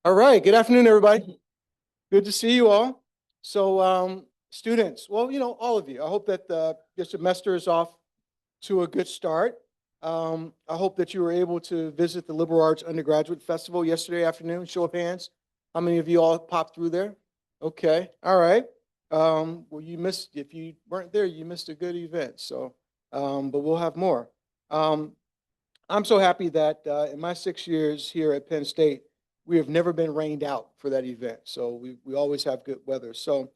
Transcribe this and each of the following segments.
All right, good afternoon, everybody. Good to see you all. So, students, well, all of you, I hope that your semester is off to a good start. I hope that you were able to visit the Liberal Arts Undergraduate Festival yesterday afternoon. Show of hands. How many of you all popped through there? Okay, all right. Well, if you weren't there, you missed a good event. So, but we'll have more. Um, I'm so happy that in my 6 years here at Penn State, we have never been rained out for that event. So we always have good weather. So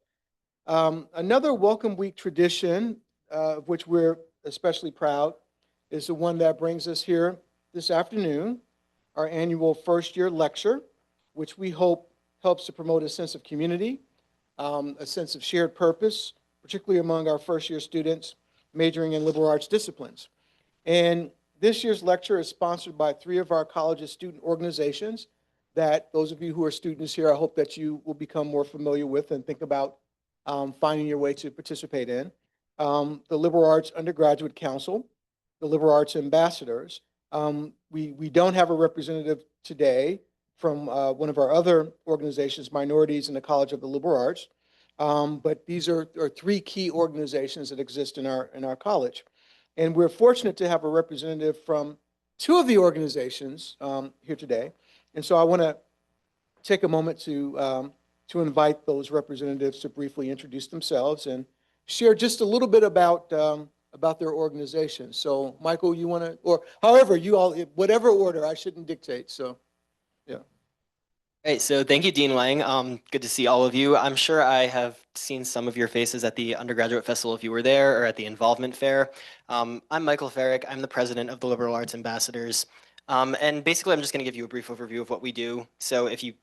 another Welcome Week tradition, of which we're especially proud, is the one that brings us here this afternoon, our annual first year lecture, which we hope helps to promote a sense of community, a sense of shared purpose, particularly among our first year students majoring in liberal arts disciplines. And this year's lecture is sponsored by 3 of our college's student organizations that those of you who are students here, I hope that you will become more familiar with and think about finding your way to participate in. The Liberal Arts Undergraduate Council, the Liberal Arts Ambassadors. We don't have a representative today from one of our other organizations, Minorities in the College of the Liberal Arts, but these are 3 key organizations that exist in our college. And we're fortunate to have a representative from 2 of the organizations here today. And so I want to take a moment to invite those representatives to briefly introduce themselves and share just a little bit about their organization. So Michael, you want to, or however you all, whatever order, I shouldn't dictate. So, yeah. Hey, so thank you, Dean Wang. Good to see all of you. I'm sure I have seen some of your faces at the undergraduate festival if you were there, or at the involvement fair. I'm Michael Farrick. I'm the president of the Liberal Arts Ambassadors. And basically, I'm just going to give you a brief overview of what we do. So if you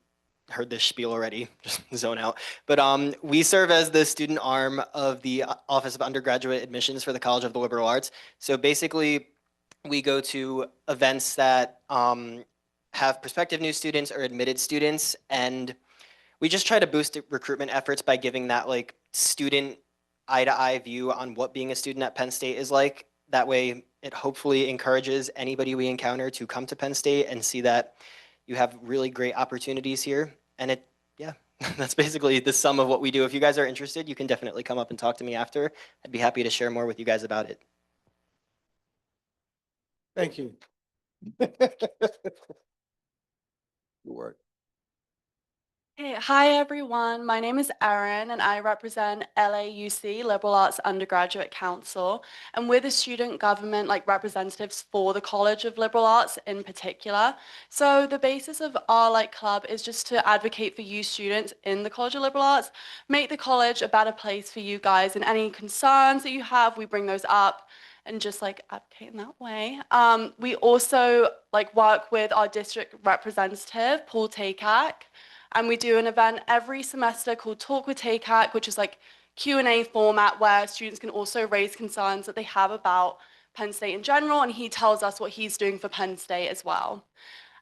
heard this spiel already, just zone out. But we serve as the student arm of the Office of Undergraduate Admissions for the College of the Liberal Arts. So basically, we go to events that have prospective new students or admitted students, and we just try to boost recruitment efforts by giving that like student eye-to-eye view on what being a student at Penn State is like. That way, it hopefully encourages anybody we encounter to come to Penn State and see that you have really great opportunities here. And yeah, that's basically the sum of what we do. If you guys are interested, you can definitely come up and talk to me after. I'd be happy to share more with you guys about it. Thank you. Good work. Hey, hi everyone. My name is Erin and I represent LAUC, Liberal Arts Undergraduate Council, and we're the student government representatives for the College of Liberal Arts in particular. So the basis of our club is just to advocate for you students in the College of Liberal Arts, make the college a better place for you guys, and any concerns that you have, we bring those up and just advocate in that way. We also work with our district representative, Paul Takak. And we do an event every semester called Talk with Takak, which is Q&A format where students can also raise concerns that they have about Penn State in general, and he tells us what he's doing for Penn State as well.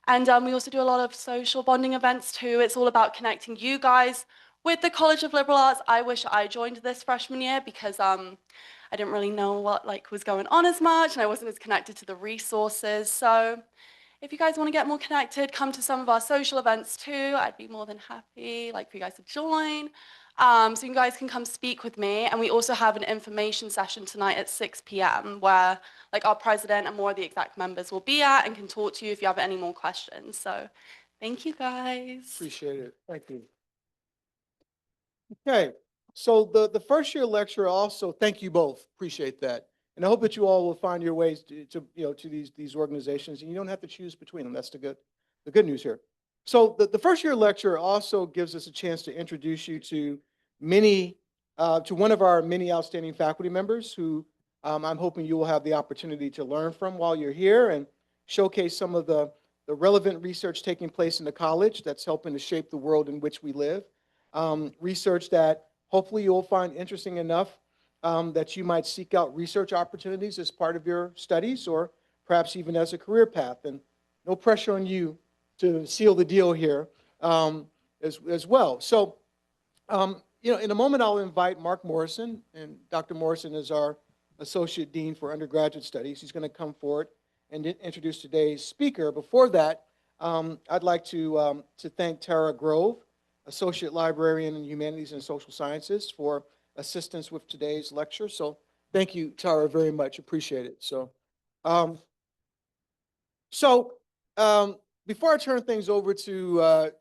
And we also do a lot of social bonding events too. It's all about connecting you guys with the College of Liberal Arts. I wish I joined this freshman year because I didn't really know what was going on as much, and I wasn't as connected to the resources. So if you guys want to get more connected, come to some of our social events too. I'd be more than happy for you guys to join. So you guys can come speak with me. And we also have an information session tonight at 6 p.m. where our president and more of the exec members will be at and can talk to you if you have any more questions. So thank you guys. Appreciate it. Thank you. Okay, so the first year lecture also, thank you both. Appreciate that. And I hope that you all will find your ways to these organizations, and you don't have to choose between them. That's the good news here. So the first year lecture also gives us a chance to introduce you to one of our many outstanding faculty members who I'm hoping you will have the opportunity to learn from while you're here and showcase some of the relevant research taking place in the college that's helping to shape the world in which we live. Research that hopefully you'll find interesting enough that you might seek out research opportunities as part of your studies or perhaps even as a career path. And no pressure on you to seal the deal here as well. So, in a moment, I'll invite Mark Morrison, and Dr. Morrison is our Associate Dean for Undergraduate Studies. He's going to come forward and introduce today's speaker. Before that, I'd like to thank Tara Grove, Associate Librarian in Humanities and Social Sciences, for assistance with today's lecture. So thank you, Tara, very much. Appreciate it. Um, so before I turn things over to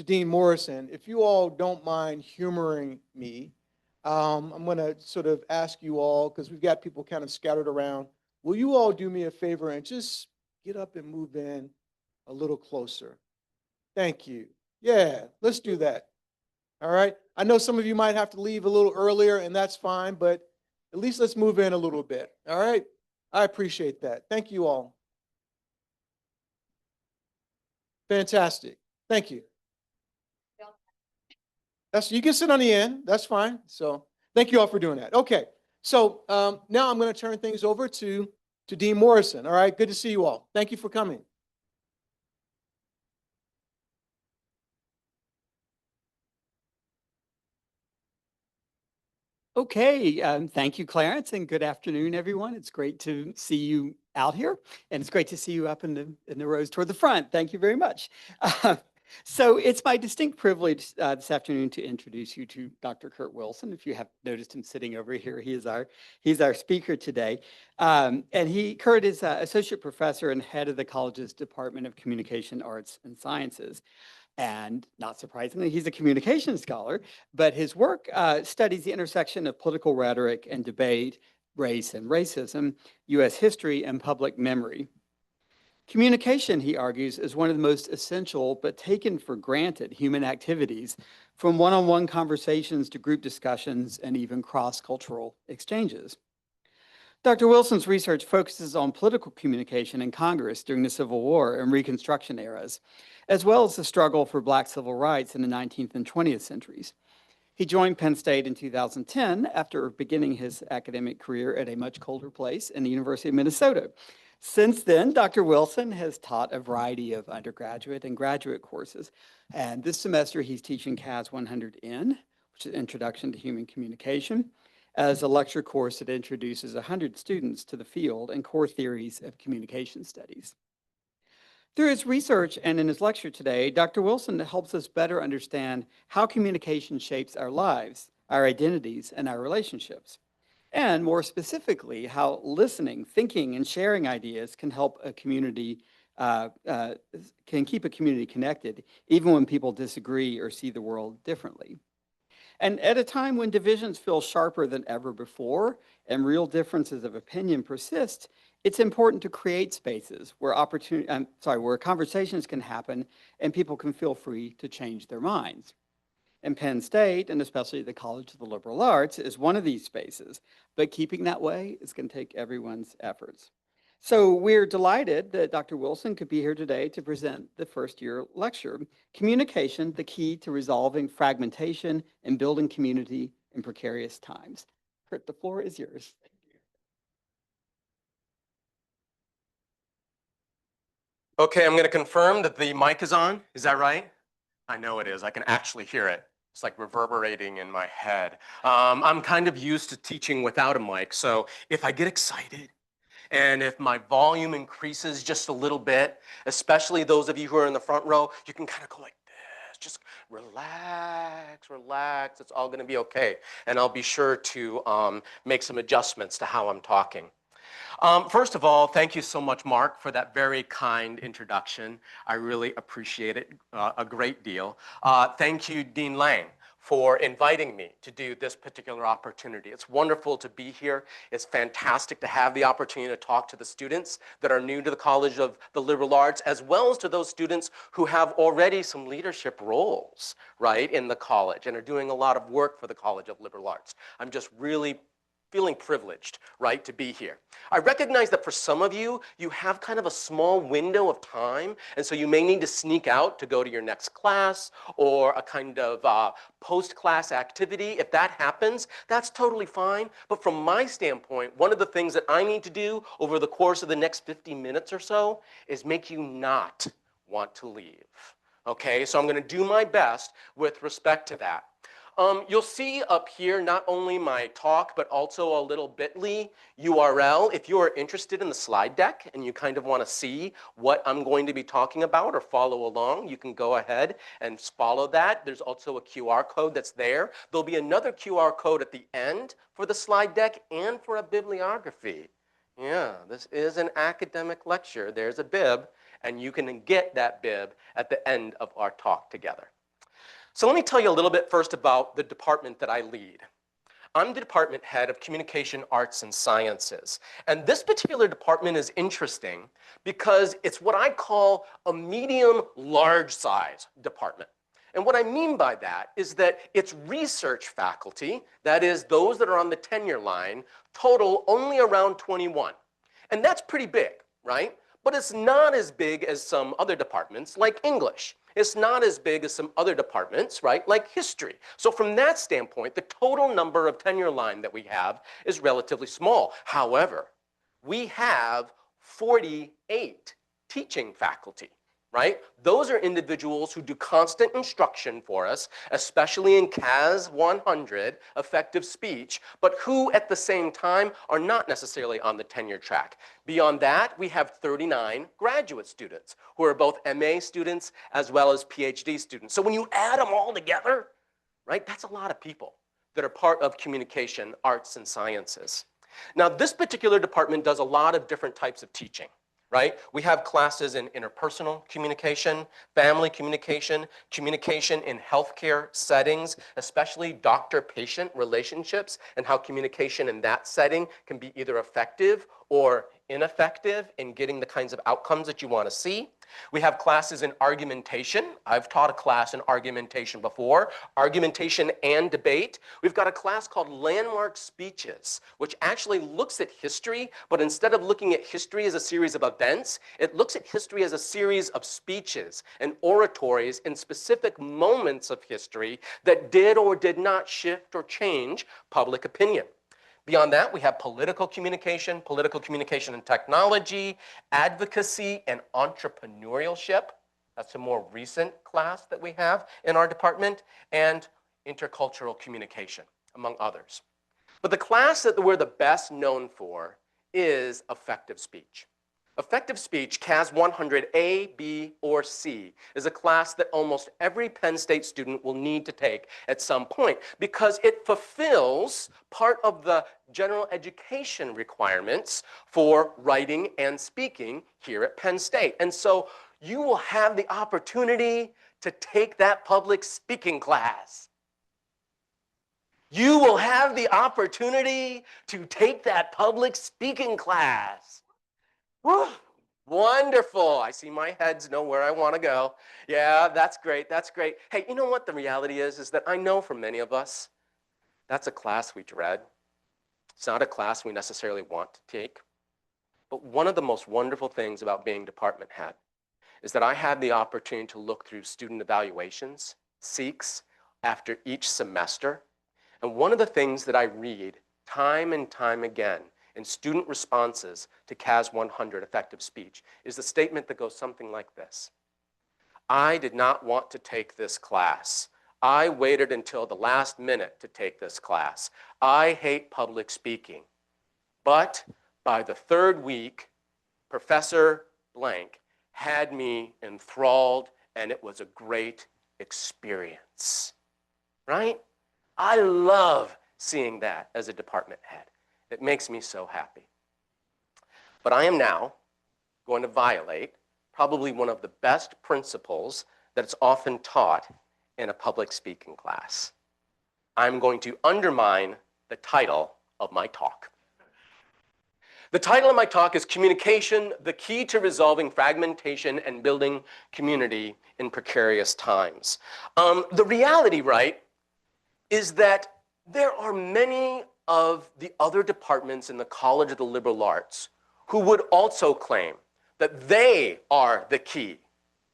Dean Morrison, if you all don't mind humoring me, I'm going to sort of ask you all, because we've got people kind of scattered around, will you all do me a favor and just get up and move in a little closer? Thank you. Yeah, let's do that. All right. I know some of you might have to leave a little earlier, and that's fine, but at least let's move in a little bit. All right. I appreciate that. Thank you all. Fantastic. Thank you. You can sit on the end. That's fine. So thank you all for doing that. Okay. So now I'm going to turn things over to Dean Morrison. All right. Good to see you all. Thank you for coming. Okay, thank you, Clarence, and good afternoon, everyone. It's great to see you out here, and it's great to see you up in the rows toward the front. Thank you very much. So it's my distinct privilege this afternoon to introduce you to Dr. Kirt Wilson. If you have noticed him sitting over here, he's our speaker today. And Kirt is associate professor and head of the college's Department of Communication Arts and Sciences. And not surprisingly, he's a communication scholar, but his work studies the intersection of political rhetoric and debate, race and racism, U.S. history, and public memory. Communication, he argues, is one of the most essential but taken for granted human activities, from one-on-one conversations to group discussions and even cross-cultural exchanges. Dr. Wilson's research focuses on political communication in Congress during the Civil War and Reconstruction eras, as well as the struggle for Black civil rights in the 19th and 20th centuries. He joined Penn State in 2010 after beginning his academic career at a much colder place in the University of Minnesota. Since then, Dr. Wilson has taught a variety of undergraduate and graduate courses. And this semester, he's teaching CAS 100N, which is Introduction to Human Communication, as a lecture course that introduces 100 students to the field and core theories of communication studies. Through his research and in his lecture today, Dr. Wilson helps us better understand how communication shapes our lives, our identities, and our relationships. And more specifically, how listening, thinking, and sharing ideas can help a community, can keep a community connected, even when people disagree or see the world differently. And at a time when divisions feel sharper than ever before and real differences of opinion persist, it's important to create spaces where where conversations can happen and people can feel free to change their minds. And Penn State, and especially the College of the Liberal Arts, is one of these spaces, but keeping that way is going to take everyone's efforts. So we're delighted that Dr. Wilson could be here today to present the first year lecture, Communication, the Key to Resolving Fragmentation and Building Community in Precarious Times. Kirt, the floor is yours. Thank you. Okay, I'm going to confirm that the mic is on. Is that right? I know it is. I can actually hear it. It's like reverberating in my head. I'm kind of used to teaching without a mic, so if I get excited, and if my volume increases just a little bit, especially those of you who are in the front row, you can kind of go like this. Just relax, relax. It's all going to be okay. And I'll be sure to make some adjustments to how I'm talking. First of all, thank you so much, Mark, for that very kind introduction. I really appreciate it a great deal. Thank you, Dean Lang, for inviting me to do this particular opportunity. It's wonderful to be here. It's fantastic to have the opportunity to talk to the students that are new to the College of the Liberal Arts, as well as to those students who have already some leadership roles, right, in the college and are doing a lot of work for the College of Liberal Arts. I'm just really feeling privileged, right, to be here. I recognize that for some of you, you have kind of a small window of time, and so you may need to sneak out to go to your next class or a kind of post-class activity. If that happens, that's totally fine. But from my standpoint, one of the things that I need to do over the course of the next 50 minutes or so is make you not want to leave. Okay, so I'm going to do my best with respect to that. You'll see up here not only my talk, but also a little bit.ly URL. If you are interested in the slide deck and you kind of want to see what I'm going to be talking about or follow along, you can go ahead and follow that. There's also a QR code that's there. There'll be another QR code at the end for the slide deck and for a bibliography. Yeah, this is an academic lecture. There's a bib, and you can get that bib at the end of our talk together. So let me tell you a little bit first about the department that I lead. I'm the department head of Communication Arts and Sciences. And this particular department is interesting because it's what I call a medium large size department. And what I mean by that is that its research faculty, that is those that are on the tenure line, total only around 21. And that's pretty big, right? But it's not as big as some other departments like English. It's not as big as some other departments, right, like history. So from that standpoint, the total number of tenure line that we have is relatively small. However, we have 48 teaching faculty, right? Those are individuals who do constant instruction for us, especially in CAS 100, effective speech, but who at the same time are not necessarily on the tenure track. Beyond that, we have 39 graduate students who are both MA students as well as PhD students. So when you add them all together, right, that's a lot of people that are part of communication, arts, and sciences. Now, this particular department does a lot of different types of teaching. Right? We have classes in interpersonal communication, family communication, communication in healthcare settings, especially doctor-patient relationships, and how communication in that setting can be either effective or ineffective in getting the kinds of outcomes that you want to see. We have classes in argumentation. I've taught a class in argumentation before, argumentation and debate. We've got a class called Landmark Speeches, which actually looks at history, but instead of looking at history as a series of events, it looks at history as a series of speeches and oratories in specific moments of history that did or did not shift or change public opinion. Beyond that, we have political communication and technology, advocacy and entrepreneurship. That's a more recent class that we have in our department, and intercultural communication, among others. But the class that we're the best known for is effective speech. Effective speech, CAS 100 A, B, or C, is a class that almost every Penn State student will need to take at some point because it fulfills part of the general education requirements for writing and speaking here at Penn State. And so you will have the opportunity to take that public speaking class. You will have the opportunity to take that public speaking class. Whew, wonderful. I see my heads know where I want to go. Yeah, that's great. That's great. Hey, you know what the reality is that I know for many of us, that's a class we dread. It's not a class we necessarily want to take. But one of the most wonderful things about being department head is that I had the opportunity to look through student evaluations, SEEKs, after each semester. And one of the things that I read time and time again in student responses to CAS 100 effective speech is the statement that goes something like this. I did not want to take this class. I waited until the last minute to take this class. I hate public speaking. But by the third week, Professor Blank had me enthralled, and it was a great experience. Right? I love seeing that as a department head. It makes me so happy. But I am now going to violate probably one of the best principles that's often taught in a public speaking class. I'm going to undermine the title of my talk. The title of my talk is Communication, the Key to Resolving Fragmentation and Building Community in Precarious Times. The reality, right, is that there are many of the other departments in the College of the Liberal Arts who would also claim that they are the key,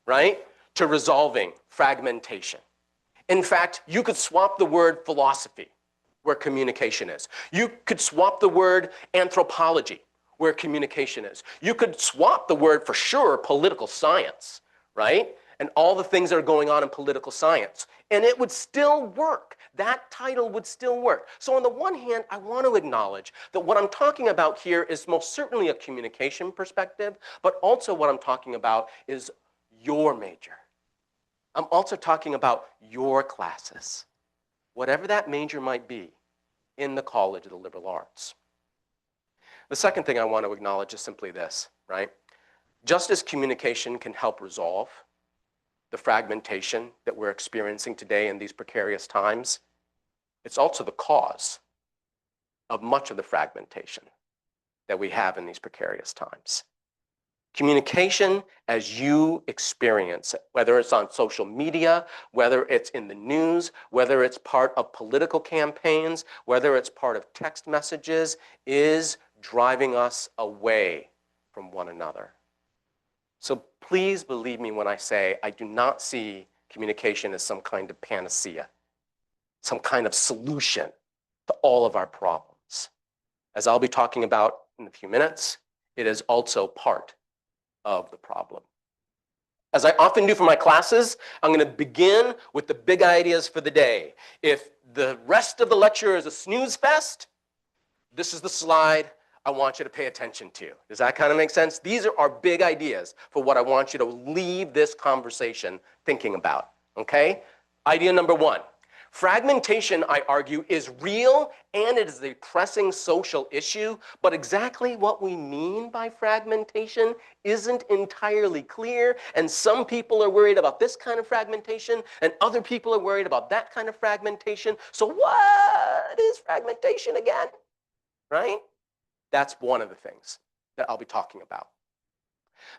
right, to resolving fragmentation. In fact, you could swap the word philosophy, where communication is. You could swap the word anthropology, where communication is. You could swap the word, for sure, political science, right? And all the things that are going on in political science. And it would still work. that title would still work. So on the one hand, I want to acknowledge that what I'm talking about here is most certainly a communication perspective, but also what I'm talking about is your major. I'm also talking about your classes, whatever that major might be in the College of the Liberal Arts. The second thing I want to acknowledge is simply this, right? Just as communication can help resolve the fragmentation that we're experiencing today in these precarious times, it's also the cause of much of the fragmentation that we have in these precarious times. Communication as you experience it, whether it's on social media, whether it's in the news, whether it's part of political campaigns, whether it's part of text messages, is driving us away from one another. So please believe me when I say I do not see communication as some kind of panacea, some kind of solution to all of our problems. As I'll be talking about in a few minutes, it is also part of the problem. As I often do for my classes, I'm going to begin with the big ideas for the day. If the rest of the lecture is a snooze fest, this is the slide I want you to pay attention to. Does that kind of make sense? These are our big ideas for what I want you to leave this conversation thinking about, okay? Idea number one. Fragmentation, I argue, is real and it is a pressing social issue, but exactly what we mean by fragmentation isn't entirely clear, and some people are worried about this kind of fragmentation, and other people are worried about that kind of fragmentation. So what is fragmentation again, right? That's one of the things that I'll be talking about.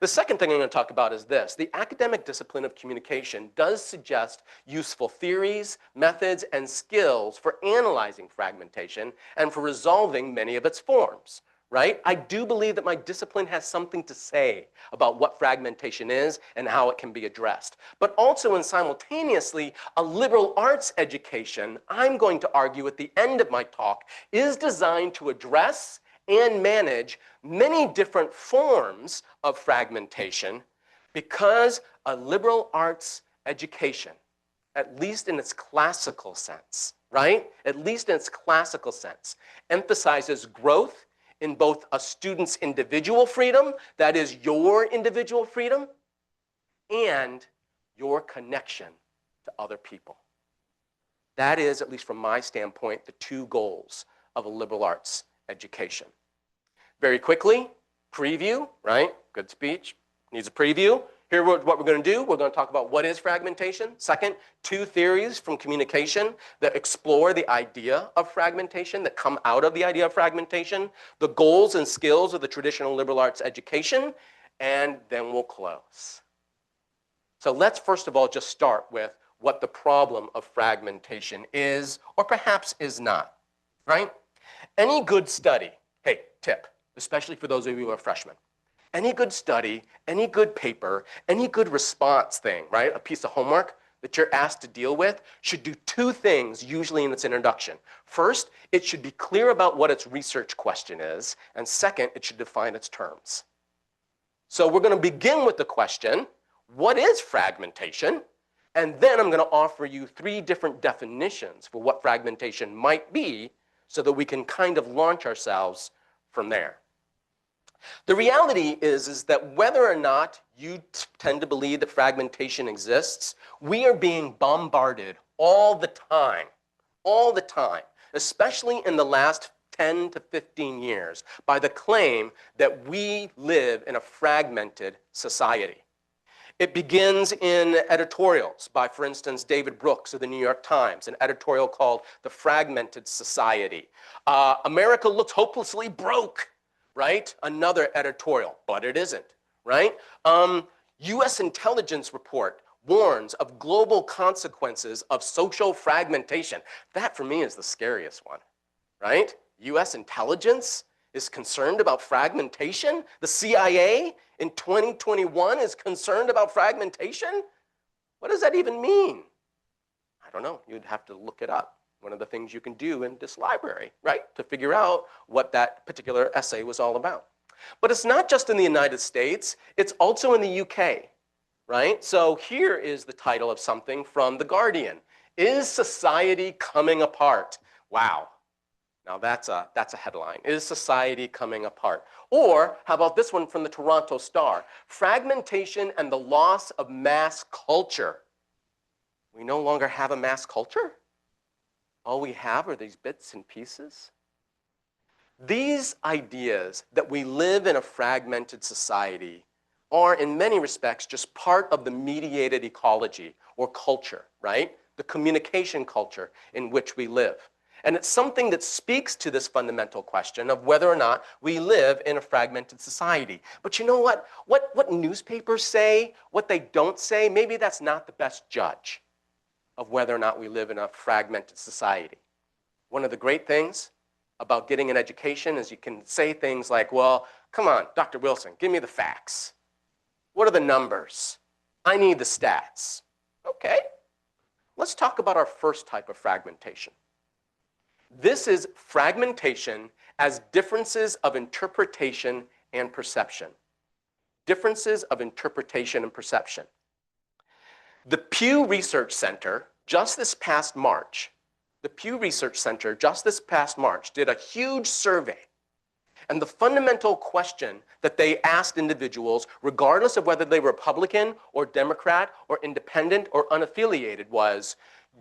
The second thing I'm going to talk about is this. The academic discipline of communication does suggest useful theories, methods, and skills for analyzing fragmentation and for resolving many of its forms, right? I do believe that my discipline has something to say about what fragmentation is and how it can be addressed. But also and simultaneously, a liberal arts education, I'm going to argue at the end of my talk, is designed to address and manage many different forms of fragmentation because a liberal arts education, at least in its classical sense, right? At least in its classical sense, emphasizes growth in both a student's individual freedom, that is your individual freedom, and your connection to other people. That is, at least from my standpoint, the two goals of a liberal arts education. Very quickly, preview, right? Good speech, needs a preview. Here, what we're going to do, we're going to talk about what is fragmentation. Second, two theories from communication that explore the idea of fragmentation, that come out of the idea of fragmentation, the goals and skills of the traditional liberal arts education, and then we'll close. So let's first of all just start with what the problem of fragmentation is, or perhaps is not, right? Any good study, hey, tip, especially for those of you who are freshmen. Any good study, any good paper, any good response thing, right? A piece of homework that you're asked to deal with should do two things usually in its introduction. First, it should be clear about what its research question is. And second, it should define its terms. So we're going to begin with the question, what is fragmentation? And then I'm going to offer you three different definitions for what fragmentation might be so that we can kind of launch ourselves from there. The reality is that whether or not you tend to believe that fragmentation exists, we are being bombarded all the time, especially in the last 10 to 15 years, by the claim that we live in a fragmented society. It begins in editorials by, for instance, David Brooks of the New York Times, an editorial called The Fragmented Society. America looks hopelessly broke, right? Another editorial, but it isn't, right? US intelligence report warns of global consequences of social fragmentation. That, for me, is the scariest one, right? US intelligence is concerned about fragmentation? The CIA in 2021 is concerned about fragmentation? What does that even mean? I don't know. You'd have to look it up. One of the things you can do in this library, right, to figure out what that particular essay was all about. But it's not just in the United States, it's also in the UK, right? So here is the title of something from The Guardian Is society coming apart? Wow. Now that's a headline. Is society coming apart? Or how about this one from the Toronto Star? Fragmentation and the loss of mass culture. We no longer have a mass culture? All we have are these bits and pieces? These ideas that we live in a fragmented society are in many respects just part of the mediated ecology or culture, right? The communication culture in which we live. And it's something that speaks to this fundamental question of whether or not we live in a fragmented society. But you know what? What newspapers say, what they don't say, maybe that's not the best judge of whether or not we live in a fragmented society. One of the great things about getting an education is you can say things like, well, come on, Dr. Wilson, give me the facts. What are the numbers? I need the stats. Okay, let's talk about our first type of fragmentation. This is fragmentation as differences of interpretation and perception. Differences of interpretation and perception. The Pew Research Center, just this past March, did a huge survey. And the fundamental question that they asked individuals, regardless of whether they were Republican or Democrat or independent or unaffiliated, was,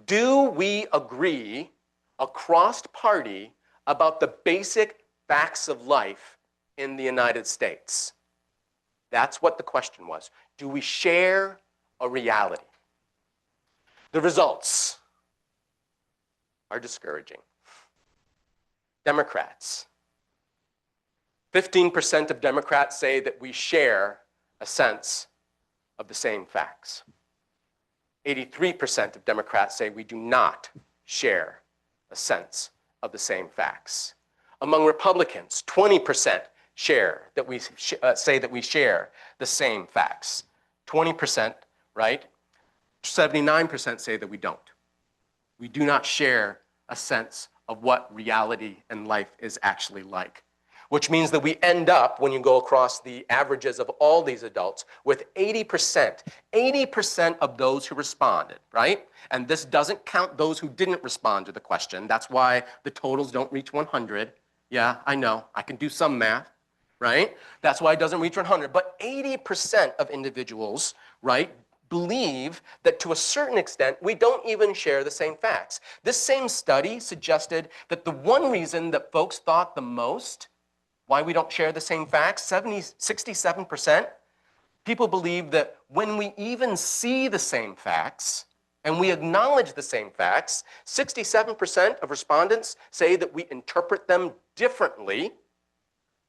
do we agree across party about the basic facts of life in the United States? That's what the question was. Do we share a reality? The results are discouraging. Democrats. 15% of Democrats say that we share a sense of the same facts. 83% of Democrats say we do not share a sense of the same facts. Among Republicans, 20% share that we say that we share the same facts. 20%, right? 79% say that we don't. We do not share a sense of what reality and life is actually like. Which means that we end up, when you go across the averages of all these adults, with 80% of those who responded, right? And this doesn't count those who didn't respond to the question. That's why the totals don't reach 100. Yeah, I know, I can do some math, right? That's why it doesn't reach 100. But 80% of individuals, right, believe that to a certain extent, we don't even share the same facts. This same study suggested that the one reason that folks thought the most why we don't share the same facts, 67%, people believe that when we even see the same facts and we acknowledge the same facts, 67% of respondents say that we interpret them differently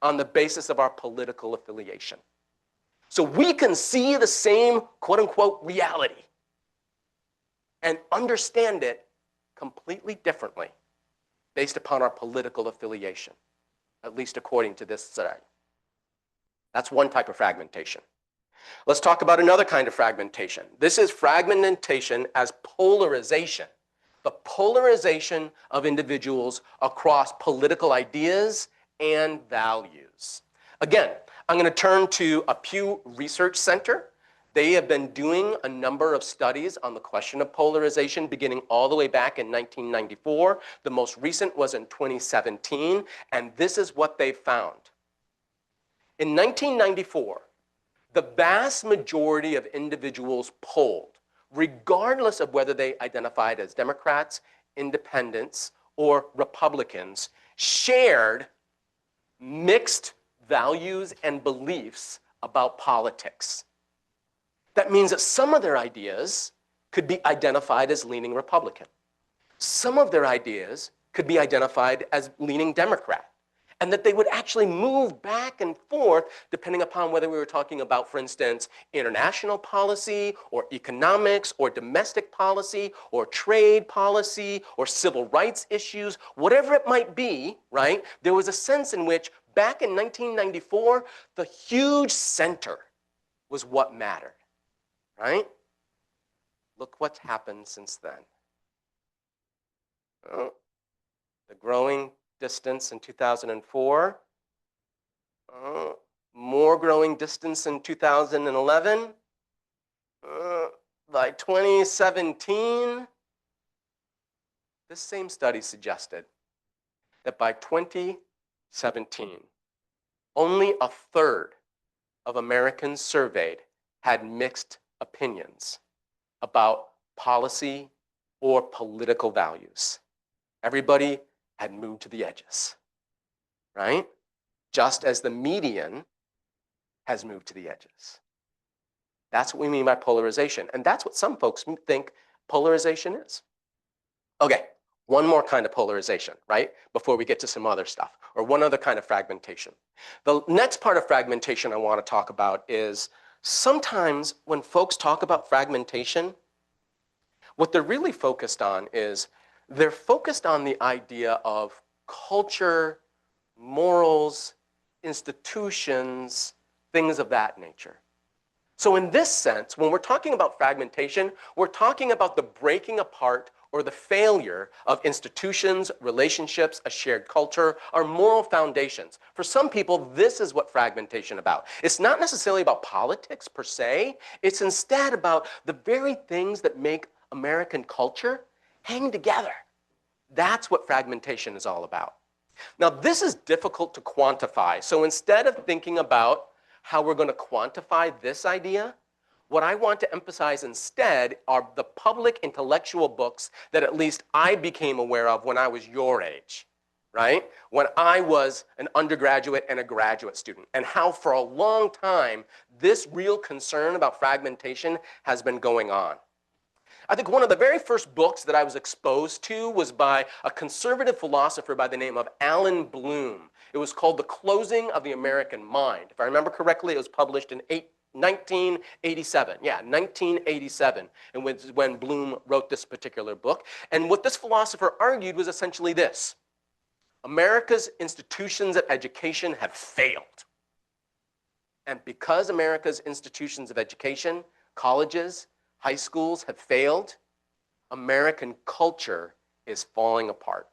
on the basis of our political affiliation. So we can see the same quote-unquote reality and understand it completely differently based upon our political affiliation, at least according to this study. That's one type of fragmentation. Let's talk about another kind of fragmentation. This is fragmentation as polarization. The polarization of individuals across political ideas and values. Again, I'm going to turn to a Pew Research Center. They have been doing a number of studies on the question of polarization beginning all the way back in 1994. The most recent was in 2017, and this is what they found. In 1994, the vast majority of individuals polled, regardless of whether they identified as Democrats, independents, or Republicans, shared mixed values and beliefs about politics. That means that some of their ideas could be identified as leaning Republican. Some of their ideas could be identified as leaning Democrat, and that they would actually move back and forth depending upon whether we were talking about, for instance, international policy or economics or domestic policy or trade policy or civil rights issues, whatever it might be, right? There was a sense in which back in 1994, the huge center was what mattered, right? Look what's happened since then. Oh, the growing distance in 2004, more growing distance in 2011, by 2017, this same study suggested that by 2017, only a third of Americans surveyed had mixed opinions about policy or political values. Everybody had moved to the edges, right? Just as the median has moved to the edges. That's what we mean by polarization. And that's what some folks think polarization is. Okay, one more kind of polarization, right? Before we get to some other stuff, or one other kind of fragmentation. The next part of fragmentation I want to talk about is sometimes when folks talk about fragmentation, what they're really focused on is they're focused on the idea of culture, morals, institutions, things of that nature. So in this sense, when we're talking about fragmentation, we're talking about the breaking apart or the failure of institutions, relationships, a shared culture, our moral foundations. For some people, this is what fragmentation is about. It's not necessarily about politics per se. It's instead about the very things that make American culture hang together. That's what fragmentation is all about. Now, this is difficult to quantify. So instead of thinking about how we're going to quantify this idea, what I want to emphasize instead are the public intellectual books that at least I became aware of when I was your age, right? When I was an undergraduate and a graduate student, and how for a long time this real concern about fragmentation has been going on. I think one of the very first books that I was exposed to was by a conservative philosopher by the name of Allen Bloom. It was called The Closing of the American Mind. If I remember correctly, it was published in 1987. Yeah, 1987, and when Bloom wrote this particular book. And what this philosopher argued was essentially this: America's institutions of education have failed. And because America's institutions of education, colleges, high schools have failed, American culture is falling apart.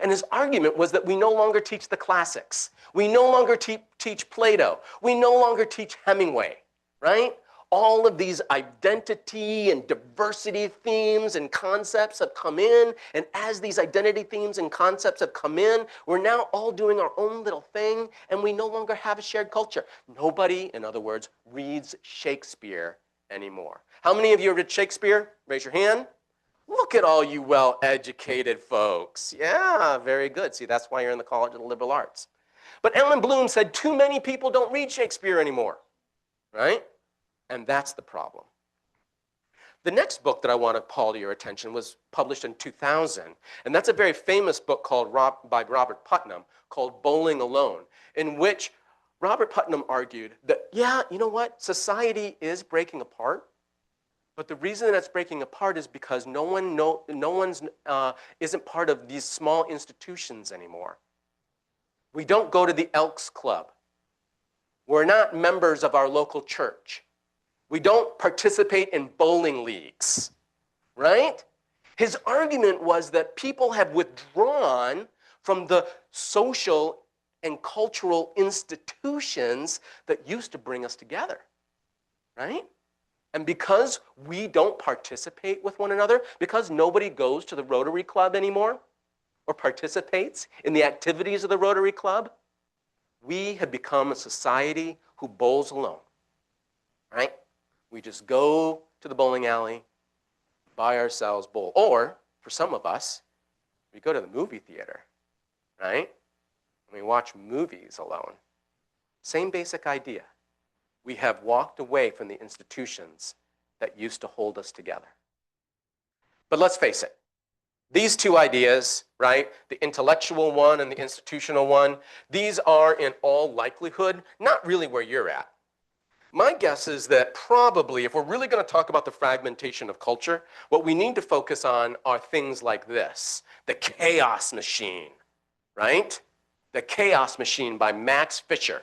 And his argument was that we no longer teach the classics. We no longer teach Plato. We no longer teach Hemingway, right? All of these identity and diversity themes and concepts have come in. And as these identity themes and concepts have come in, we're now all doing our own little thing, and we no longer have a shared culture. Nobody, in other words, reads Shakespeare anymore. How many of you read Shakespeare? Raise your hand. Look at all you well-educated folks. Yeah, very good. See, that's why you're in the College of the Liberal Arts. But Allen Bloom said too many people don't read Shakespeare anymore, right? And that's the problem. The next book that I want to call to your attention was published in 2000, and that's a very famous book by Robert Putnam called Bowling Alone, in which Robert Putnam argued that, yeah, you know what? Society is breaking apart, but the reason that it's breaking apart is because no one's isn't part of these small institutions anymore. We don't go to the Elks Club. We're not members of our local church. We don't participate in bowling leagues, right? His argument was that people have withdrawn from the social and cultural institutions that used to bring us together, right? And because we don't participate with one another, because nobody goes to the Rotary Club anymore or participates in the activities of the Rotary Club, we have become a society who bowls alone, right? We just go to the bowling alley, buy ourselves bowl. Or, for some of us, we go to the movie theater, right? And we watch movies alone. Same basic idea. We have walked away from the institutions that used to hold us together. But let's face it, these two ideas, right, the intellectual one and the institutional one, these are in all likelihood not really where you're at. My guess is that probably, if we're really going to talk about the fragmentation of culture, what we need to focus on are things like this: The Chaos Machine, right? The Chaos Machine by Max Fisher.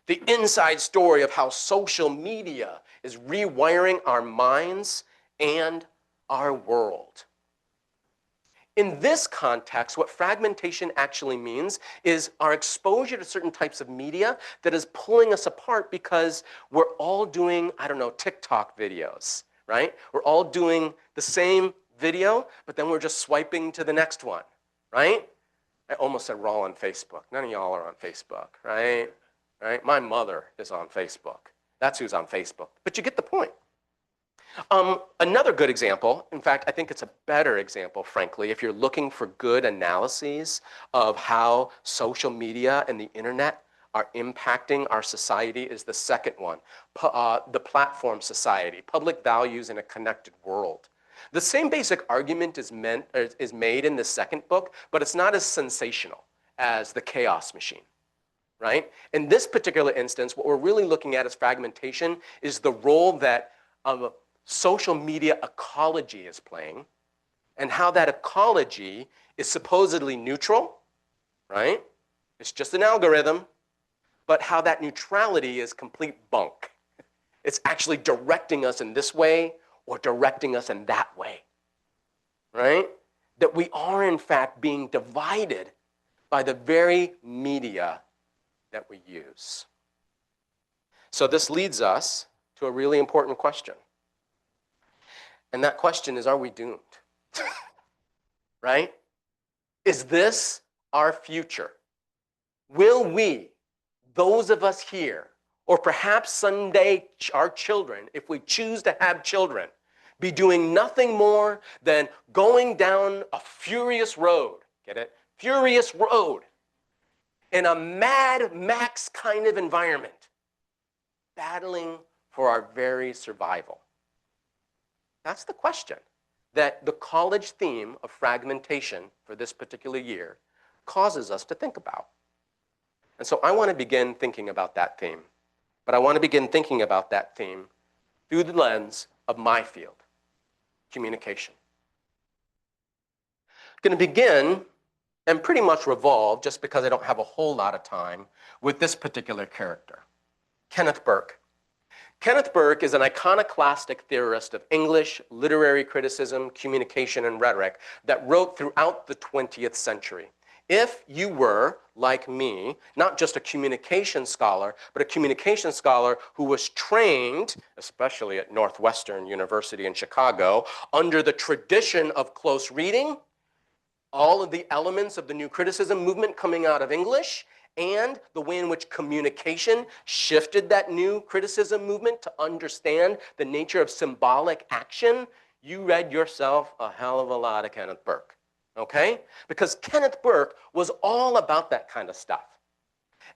The inside story of how social media is rewiring our minds and our world. In this context, what fragmentation actually means is our exposure to certain types of media that is pulling us apart because we're all doing, I don't know, TikTok videos, right? We're all doing the same video, but then we're just swiping to the next one, right? I almost said we're all on Facebook. None of y'all are on Facebook, right? Right? My mother is on Facebook. That's who's on Facebook. But you get the point. Another good example, in fact, I think it's a better example, frankly, if you're looking for good analyses of how social media and the internet are impacting our society, is the second one, the platform society, public values in a connected world. The same basic argument is made in the second book, but it's not as sensational as the chaos machine, right? In this particular instance, what we're really looking at as fragmentation is the role that social media ecology is playing and how that ecology is supposedly neutral, right? It's just an algorithm, but how that neutrality is complete bunk. It's actually directing us in this way or directing us in that way, right? That we are, in fact, being divided by the very media that we use. So this leads us to a really important question. And that question is, are we doomed? Right? Is this our future? Will we, those of us here, or perhaps someday our children, if we choose to have children, be doing nothing more than going down a furious road, get it? Furious road, in a Mad Max kind of environment, battling for our very survival? That's the question that the college theme of fragmentation for this particular year causes us to think about. And so I want to begin thinking about that theme, but I want to begin thinking about that theme through the lens of my field, communication. I'm going to begin and pretty much revolve, just because I don't have a whole lot of time, with this particular character, Kenneth Burke. Kenneth Burke is an iconoclastic theorist of English, literary criticism, communication, and rhetoric that wrote throughout the 20th century. If you were, like me, not just a communication scholar, but a communication scholar who was trained, especially at Northwestern University in Chicago, under the tradition of close reading, all of the elements of the new criticism movement coming out of English, and the way in which communication shifted that new criticism movement to understand the nature of symbolic action, you read yourself a hell of a lot of Kenneth Burke, okay? Because Kenneth Burke was all about that kind of stuff.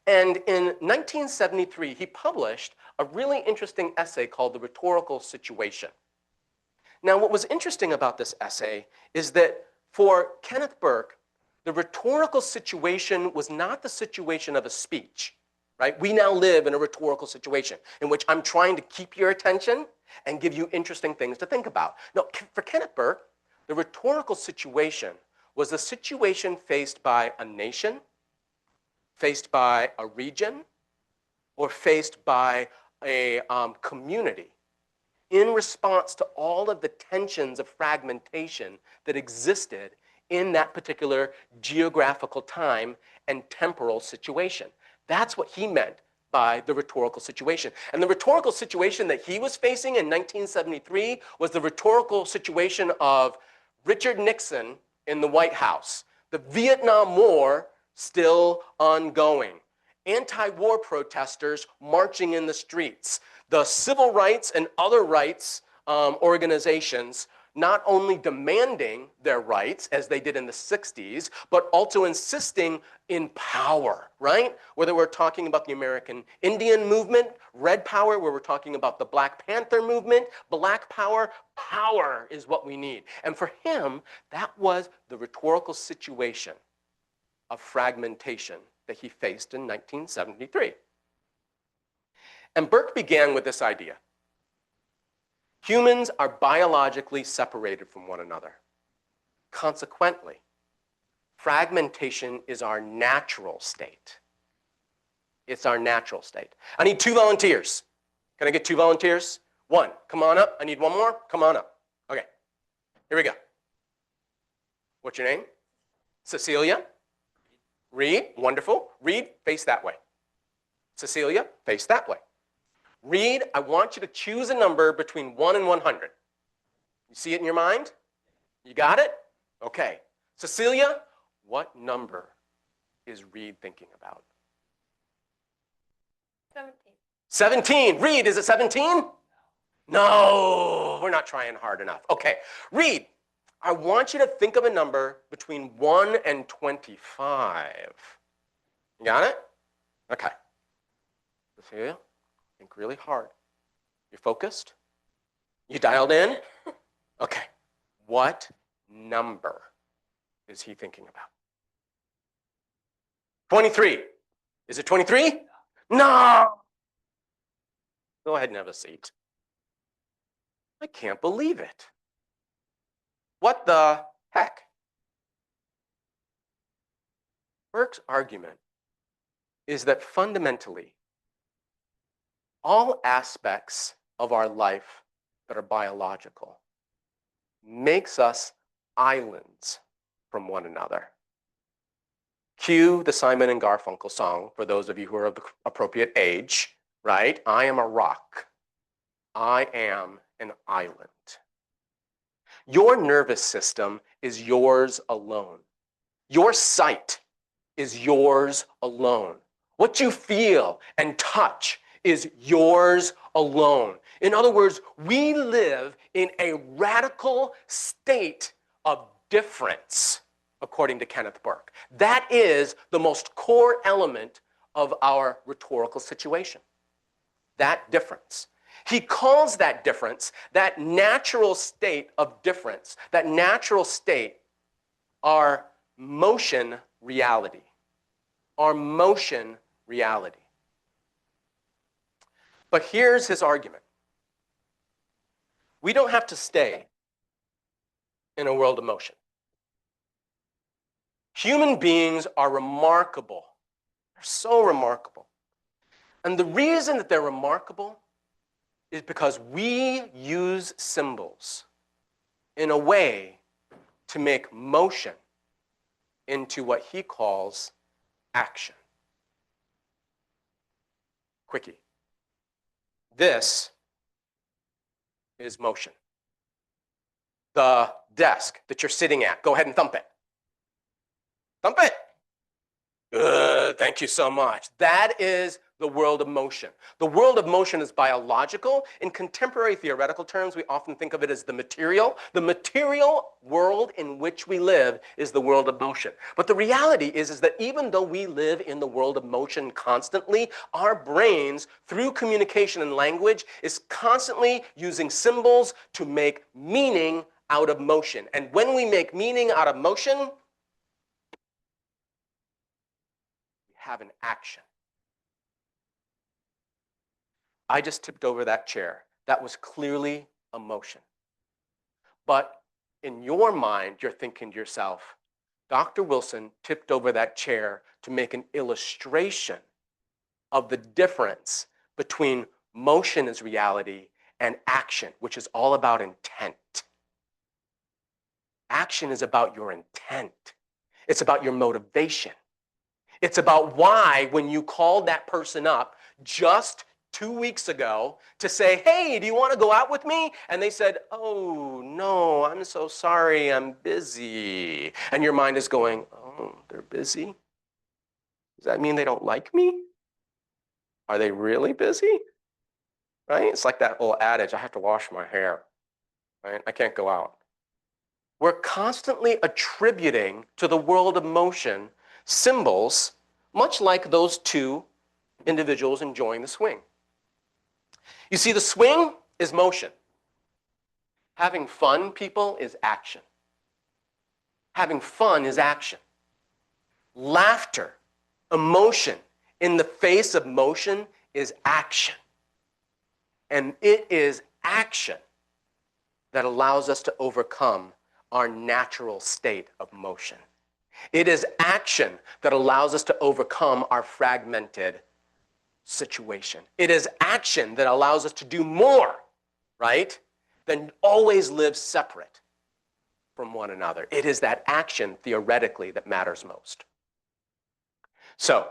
And in 1973, he published a really interesting essay called The Rhetorical Situation. Now, what was interesting about this essay is that for Kenneth Burke, the rhetorical situation was not the situation of a speech, right? We now live in a rhetorical situation in which I'm trying to keep your attention and give you interesting things to think about. No, for Kenneth Burke, the rhetorical situation was the situation faced by a nation, faced by a region, or faced by a community in response to all of the tensions of fragmentation that existed in that particular geographical time and temporal situation. That's what he meant by the rhetorical situation. And the rhetorical situation that he was facing in 1973 was the rhetorical situation of Richard Nixon in the White House, the Vietnam War still ongoing, anti-war protesters marching in the streets, the civil rights and other rights organizations not only demanding their rights, as they did in the 60s, but also insisting in power, right? Whether we're talking about the American Indian movement, Red Power, where we're talking about the Black Panther movement, Black Power, power is what we need. And for him, that was the rhetorical situation of fragmentation that he faced in 1973. And Burke began with this idea. Humans are biologically separated from one another. Consequently, fragmentation is our natural state. It's our natural state. I need 2 volunteers. Can I get 2 volunteers? 1, come on up. I need 1 more. Come on up. Okay, here we go. What's your name? Cecilia? Reed, wonderful. Reed, face that way. Cecilia, face that way. Reed, I want you to choose a number between 1 and 100. You see it in your mind? You got it? Okay. Cecilia, what number is Reed thinking about? 17. 17. Reed, is it 17? No, we're not trying hard enough. Okay. Reed, I want you to think of a number between 1 and 25. You got it? Okay. Cecilia, think really hard. You're focused? You dialed in? Okay. What number is he thinking about? 23. Is it 23? No! Go ahead and have a seat. I can't believe it. What the heck? Burke's argument is that fundamentally, all aspects of our life that are biological makes us islands from one another. Cue the Simon and Garfunkel song for those of you who are of the appropriate age, right? I am a rock. I am an island. Your nervous system is yours alone. Your sight is yours alone. What you feel and touch is yours alone. In other words, we live in a radical state of difference, according to Kenneth Burke. That is the most core element of our rhetorical situation. That difference. He calls that difference, that natural state of difference, that natural state, our motion reality. Our motion reality. But here's his argument. We don't have to stay in a world of motion. Human beings are remarkable. They're so remarkable. And the reason that they're remarkable is because we use symbols in a way to make motion into what he calls action. Quickie. This is motion. The desk that you're sitting at, go ahead and thump it. Thump it. Good, thank you so much. That is the world of motion. The world of motion is biological. In contemporary theoretical terms, we often think of it as the material. The material world in which we live is the world of motion. But the reality is that even though we live in the world of motion constantly, our brains, through communication and language, is constantly using symbols to make meaning out of motion. And when we make meaning out of motion, we have an action. I just tipped over that chair. That was clearly a motion. But in your mind, you're thinking to yourself, Dr. Wilson tipped over that chair to make an illustration of the difference between motion as reality and action, which is all about intent. Action is about your intent. It's about your motivation. It's about why, when you called that person up just 2 weeks ago to say, hey, do you want to go out with me? And they said, oh, no, I'm so sorry, I'm busy. And your mind is going, oh, they're busy? Does that mean they don't like me? Are they really busy? Right? It's like that old adage, I have to wash my hair. Right? I can't go out. We're constantly attributing to the world of motion symbols, much like those two individuals enjoying the swing. You see, the swing is motion. Having fun, people, is action. Having fun is action. Laughter, emotion, in the face of motion is action. And it is action that allows us to overcome our natural state of motion. It is action that allows us to overcome our fragmented situation. It is action that allows us to do more, right, than always live separate from one another. It is that action, theoretically, that matters most. So,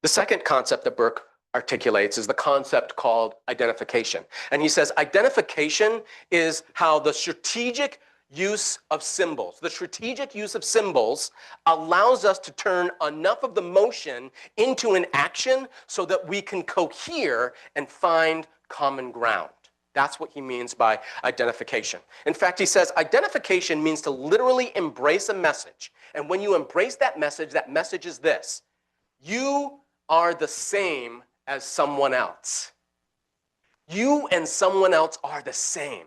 the second concept that Burke articulates is the concept called identification. And he says identification is how the strategic use of symbols. The strategic use of symbols allows us to turn enough of the motion into an action so that we can cohere and find common ground. That's what he means by identification. In fact, he says identification means to literally embrace a message. And when you embrace that message is this: you are the same as someone else. You and someone else are the same.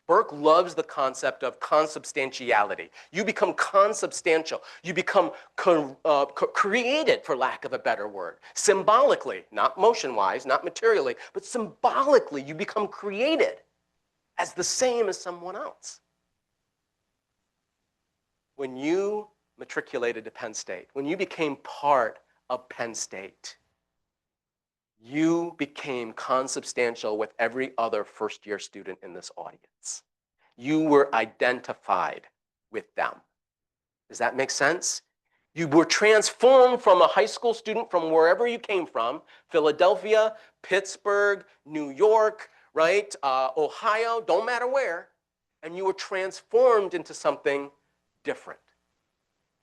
Burke loves the concept of consubstantiality. You become consubstantial. You become created, for lack of a better word. Symbolically, not motion-wise, not materially, but symbolically, you become created as the same as someone else. When you matriculated to Penn State, when you became part of Penn State, you became consubstantial with every other first-year student in this audience. You were identified with them. Does that make sense? You were transformed from a high school student from wherever you came from, Philadelphia, Pittsburgh, New York, right? Ohio, don't matter where, and you were transformed into something different.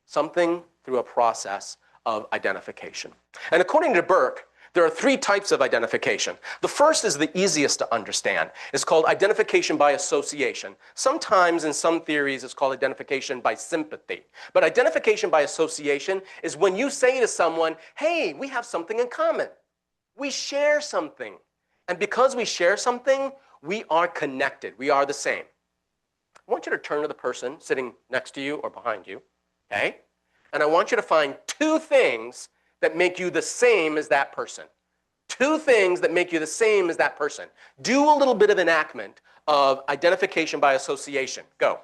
Something through a process of identification. And according to Burke, there are 3 types of identification. The first is the easiest to understand. It's called identification by association. Sometimes in some theories, it's called identification by sympathy. But identification by association is when you say to someone, hey, we have something in common. We share something. And because we share something, we are connected. We are the same. I want you to turn to the person sitting next to you or behind you, okay? And I want you to find 2 things that make you the same as that person. 2 things that make you the same as that person. Do a little bit of enactment of identification by association. Go.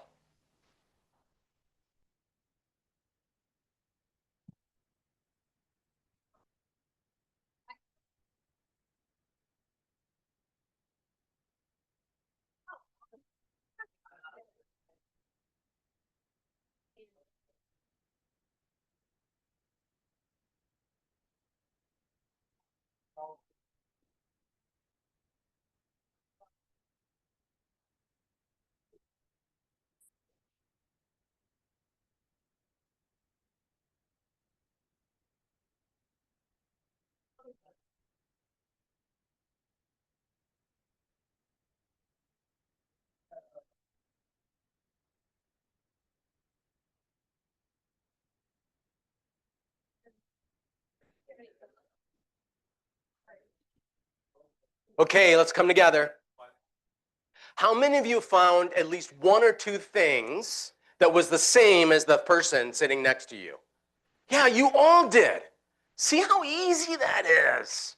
Okay, let's come together. How many of you found at least 1 or 2 things that was the same as the person sitting next to you? Yeah, you all did. See how easy that is?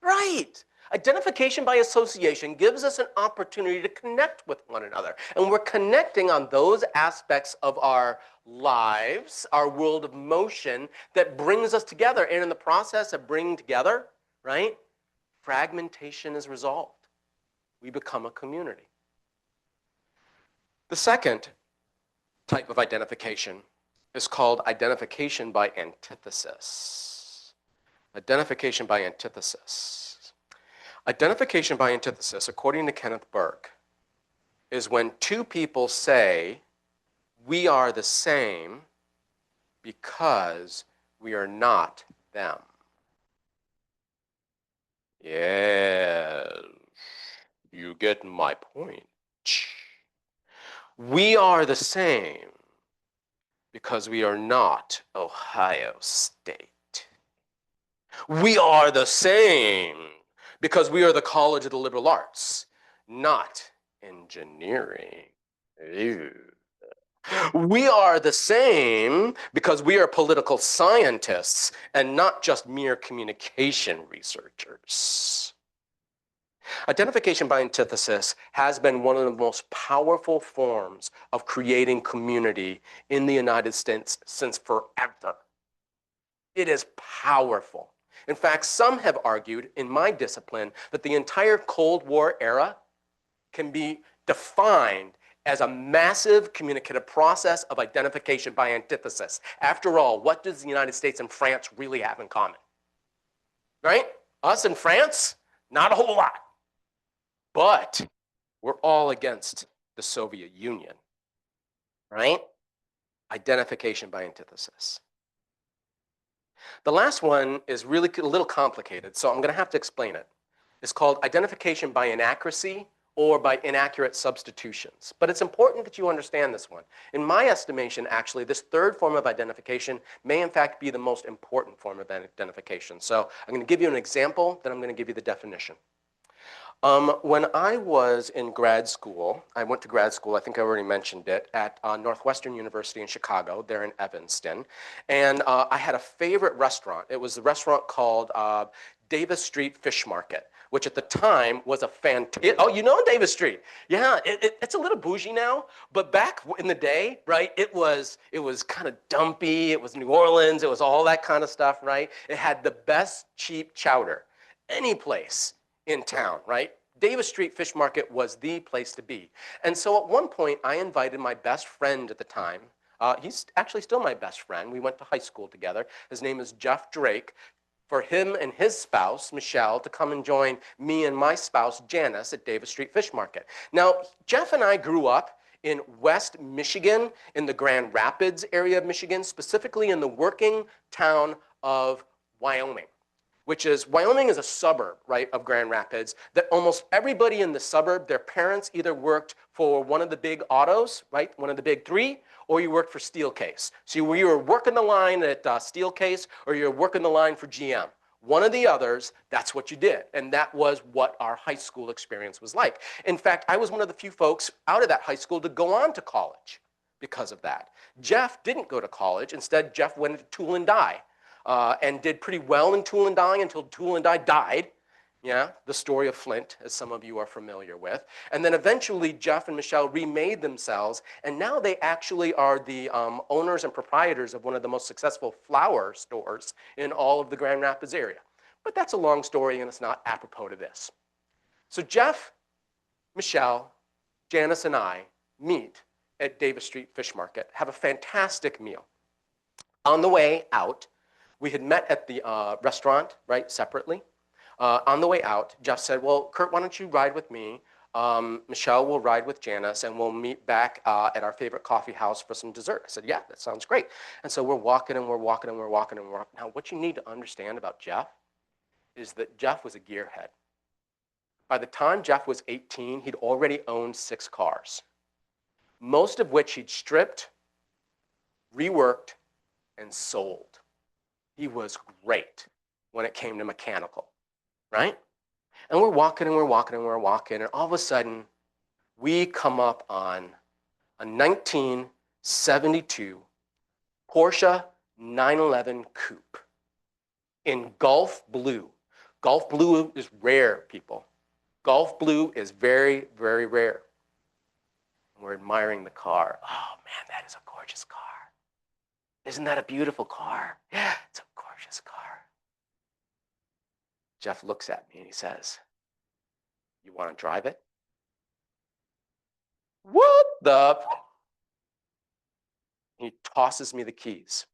Right. Identification by association gives us an opportunity to connect with one another. And we're connecting on those aspects of our lives, our world of motion, that brings us together. And in the process of bringing together, right, fragmentation is resolved. We become a community. The second type of identification is called identification by antithesis. Identification by antithesis. Identification by antithesis, according to Kenneth Burke, is when 2 people say, we are the same because we are not them. Yes, you get my point. We are the same because we are not Ohio State. We are the same because we are the College of the Liberal Arts, not engineering. Ew. We are the same because we are political scientists and not just mere communication researchers. Identification by antithesis has been one of the most powerful forms of creating community in the United States since forever. It is powerful. In fact, some have argued in my discipline that the entire Cold War era can be defined as a massive communicative process of identification by antithesis. After all, what does the United States and France really have in common? Right? Us and France, not a whole lot. But we're all against the Soviet Union. right? Identification by antithesis. The last one is really a little complicated, so I'm going to have to explain it. It's called identification by inaccuracy or by inaccurate substitutions. But it's important that you understand this one. In my estimation, actually, this third form of identification may in fact be the most important form of identification. So I'm going to give you an example, then I'm going to give you the definition. When I was in grad school, I went to grad school, I think I already mentioned it, at Northwestern University in Chicago, there in Evanston. And I had a favorite restaurant. It was a restaurant called Davis Street Fish Market, which at the time was a fantastic, oh, you know Davis Street. Yeah, it's a little bougie now, but back in the day, right, it was kind of dumpy, it was New Orleans, it was all that kind of stuff, right? It had the best cheap chowder, any place in town, right? Davis Street Fish Market was the place to be. And so at one point, I invited my best friend at the time. He's actually still my best friend. We went to high school together. His name is Jeff Drake. For him and his spouse, Michelle, to come and join me and my spouse, Janice, at Davis Street Fish Market. Now, Jeff and I grew up in West Michigan, in the Grand Rapids area of Michigan, specifically in the working town of Wyoming. Wyoming is a suburb, right, of Grand Rapids, that almost everybody in the suburb, their parents either worked for one of the big autos, right, one of the big three, or you worked for Steelcase. So you were working the line at Steelcase, or you were working the line for GM. One of the others, that's what you did. And that was what our high school experience was like. In fact, I was one of the few folks out of that high school to go on to college because of that. Jeff didn't go to college. Instead, Jeff went to Tool and Die. And did pretty well in Tool and Die until Tool and Die died. Yeah, the story of Flint, as some of you are familiar with. And then eventually Jeff and Michelle remade themselves, and now they actually are the owners and proprietors of one of the most successful flower stores in all of the Grand Rapids area. But that's a long story, and it's not apropos to this. So Jeff, Michelle, Janice, and I meet at Davis Street Fish Market, have a fantastic meal. On the way out, we had met at the restaurant, right, separately. On the way out, Jeff said, well, Kirt, why don't you ride with me? Michelle will ride with Janice, and we'll meet back at our favorite coffee house for some dessert. I said, yeah, that sounds great. And so we're walking and we're walking and we're walking and we're walking. Now, what you need to understand about Jeff is that Jeff was a gearhead. By the time Jeff was 18, he'd already owned 6 cars, most of which he'd stripped, reworked, and sold. He was great when it came to mechanical, right? And we're walking and we're walking and we're walking, and all of a sudden, we come up on a 1972 Porsche 911 Coupe in Gulf Blue. Gulf Blue is rare, people. Gulf Blue is very, very rare. And we're admiring the car. Oh, man, that is a gorgeous car. Isn't that a beautiful car? Yeah, it's a gorgeous car. Jeff looks at me and he says, you want to drive it? What the? He tosses me the keys.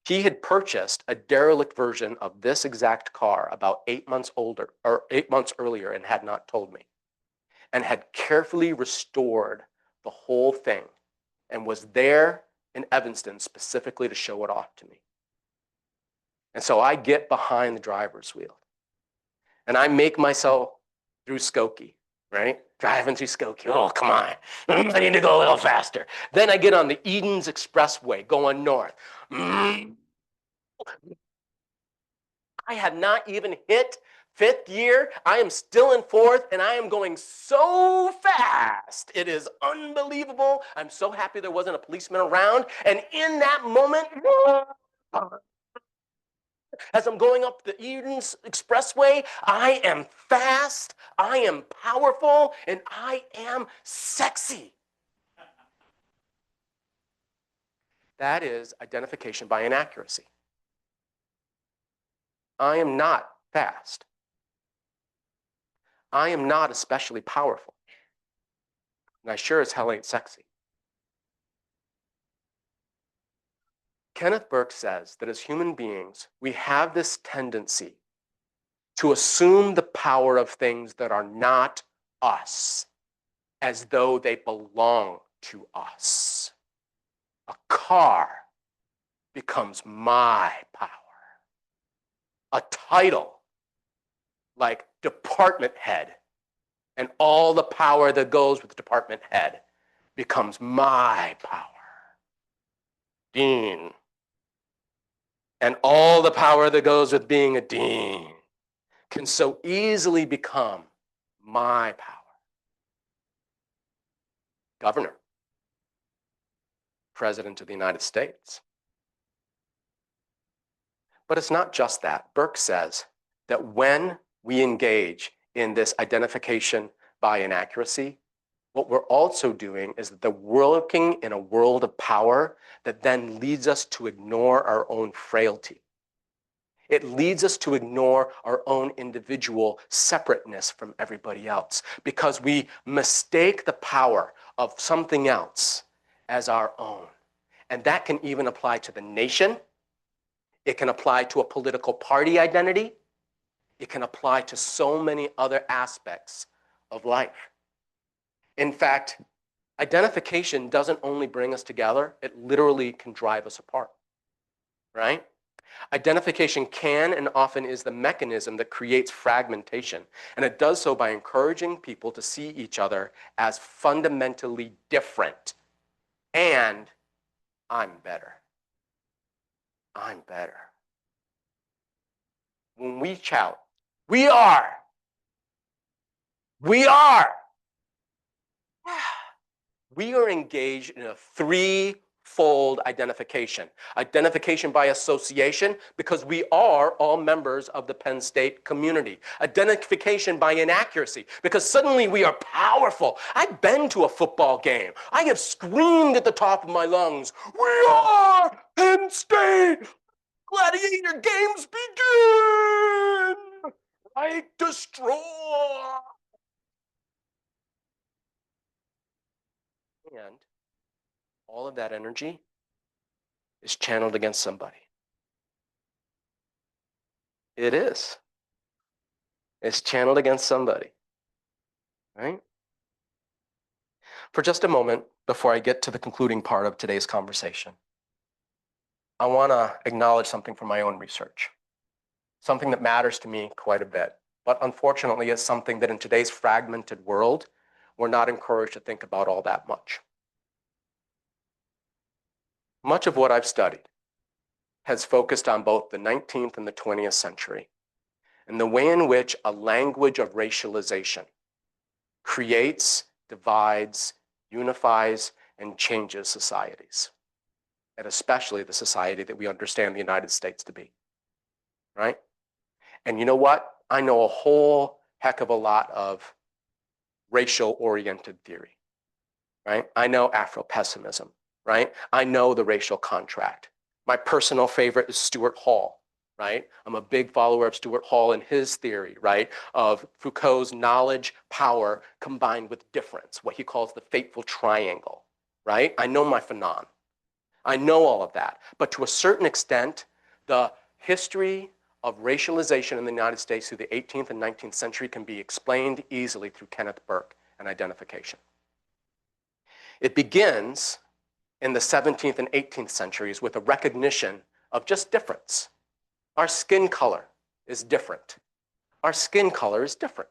He had purchased a derelict version of this exact car about 8 months earlier and had not told me, and had carefully restored the whole thing and was there in Evanston specifically to show it off to me. And so I get behind the driver's wheel and I make myself through Skokie, right? Driving through Skokie. Oh, come on. I need to go a little faster. Then I get on the Edens Expressway going north. I have not even hit 5th gear. I am still in 4th, and I am going so fast. It is unbelievable. I'm so happy there wasn't a policeman around. And in that moment, as I'm going up the Edens Expressway, I am fast, I am powerful, and I am sexy. That is identification by inaccuracy. I am not fast. I am not especially powerful. And I sure as hell ain't sexy. Kenneth Burke says that as human beings, we have this tendency to assume the power of things that are not us as though they belong to us. A car becomes my power. A title like department head and all the power that goes with the department head becomes my power. Dean. And all the power that goes with being a dean can so easily become my power. Governor. President of the United States. But it's not just that. Burke says that when we engage in this identification by inaccuracy, what we're also doing is that we're working in a world of power that then leads us to ignore our own frailty. It leads us to ignore our own individual separateness from everybody else because we mistake the power of something else as our own. And that can even apply to the nation. It can apply to a political party identity. It can apply to so many other aspects of life. In fact, identification doesn't only bring us together, it literally can drive us apart, right? Identification can and often is the mechanism that creates fragmentation, and it does so by encouraging people to see each other as fundamentally different. And I'm better. I'm better. When we shout, we are, we are engaged in a threefold identification. Identification by association, because we are all members of the Penn State community. Identification by inaccuracy, because suddenly we are powerful. I've been to a football game. I have screamed at the top of my lungs, we are Penn State! Gladiator games begin! Right? Destroy! And all of that energy is channeled against somebody. It is. It's channeled against somebody, right? For just a moment, before I get to the concluding part of today's conversation, I want to acknowledge something from my own research, something that matters to me quite a bit, but unfortunately is something that in today's fragmented world, we're not encouraged to think about all that much. Much of what I've studied has focused on both the 19th and the 20th century, and the way in which a language of racialization creates, divides, unifies, and changes societies, and especially the society that we understand the United States to be, right? And you know what? I know a whole heck of a lot of racial-oriented theory, right? I know Afro-pessimism, right? I know the racial contract. My personal favorite is Stuart Hall, right? I'm a big follower of Stuart Hall and his theory, right, of Foucault's knowledge, power, combined with difference, what he calls the fateful triangle, right? I know my Fanon. I know all of that. But to a certain extent, the history of racialization in the United States through the 18th and 19th century can be explained easily through Kenneth Burke and identification. It begins in the 17th and 18th centuries with a recognition of just difference. Our skin color is different. Our skin color is different,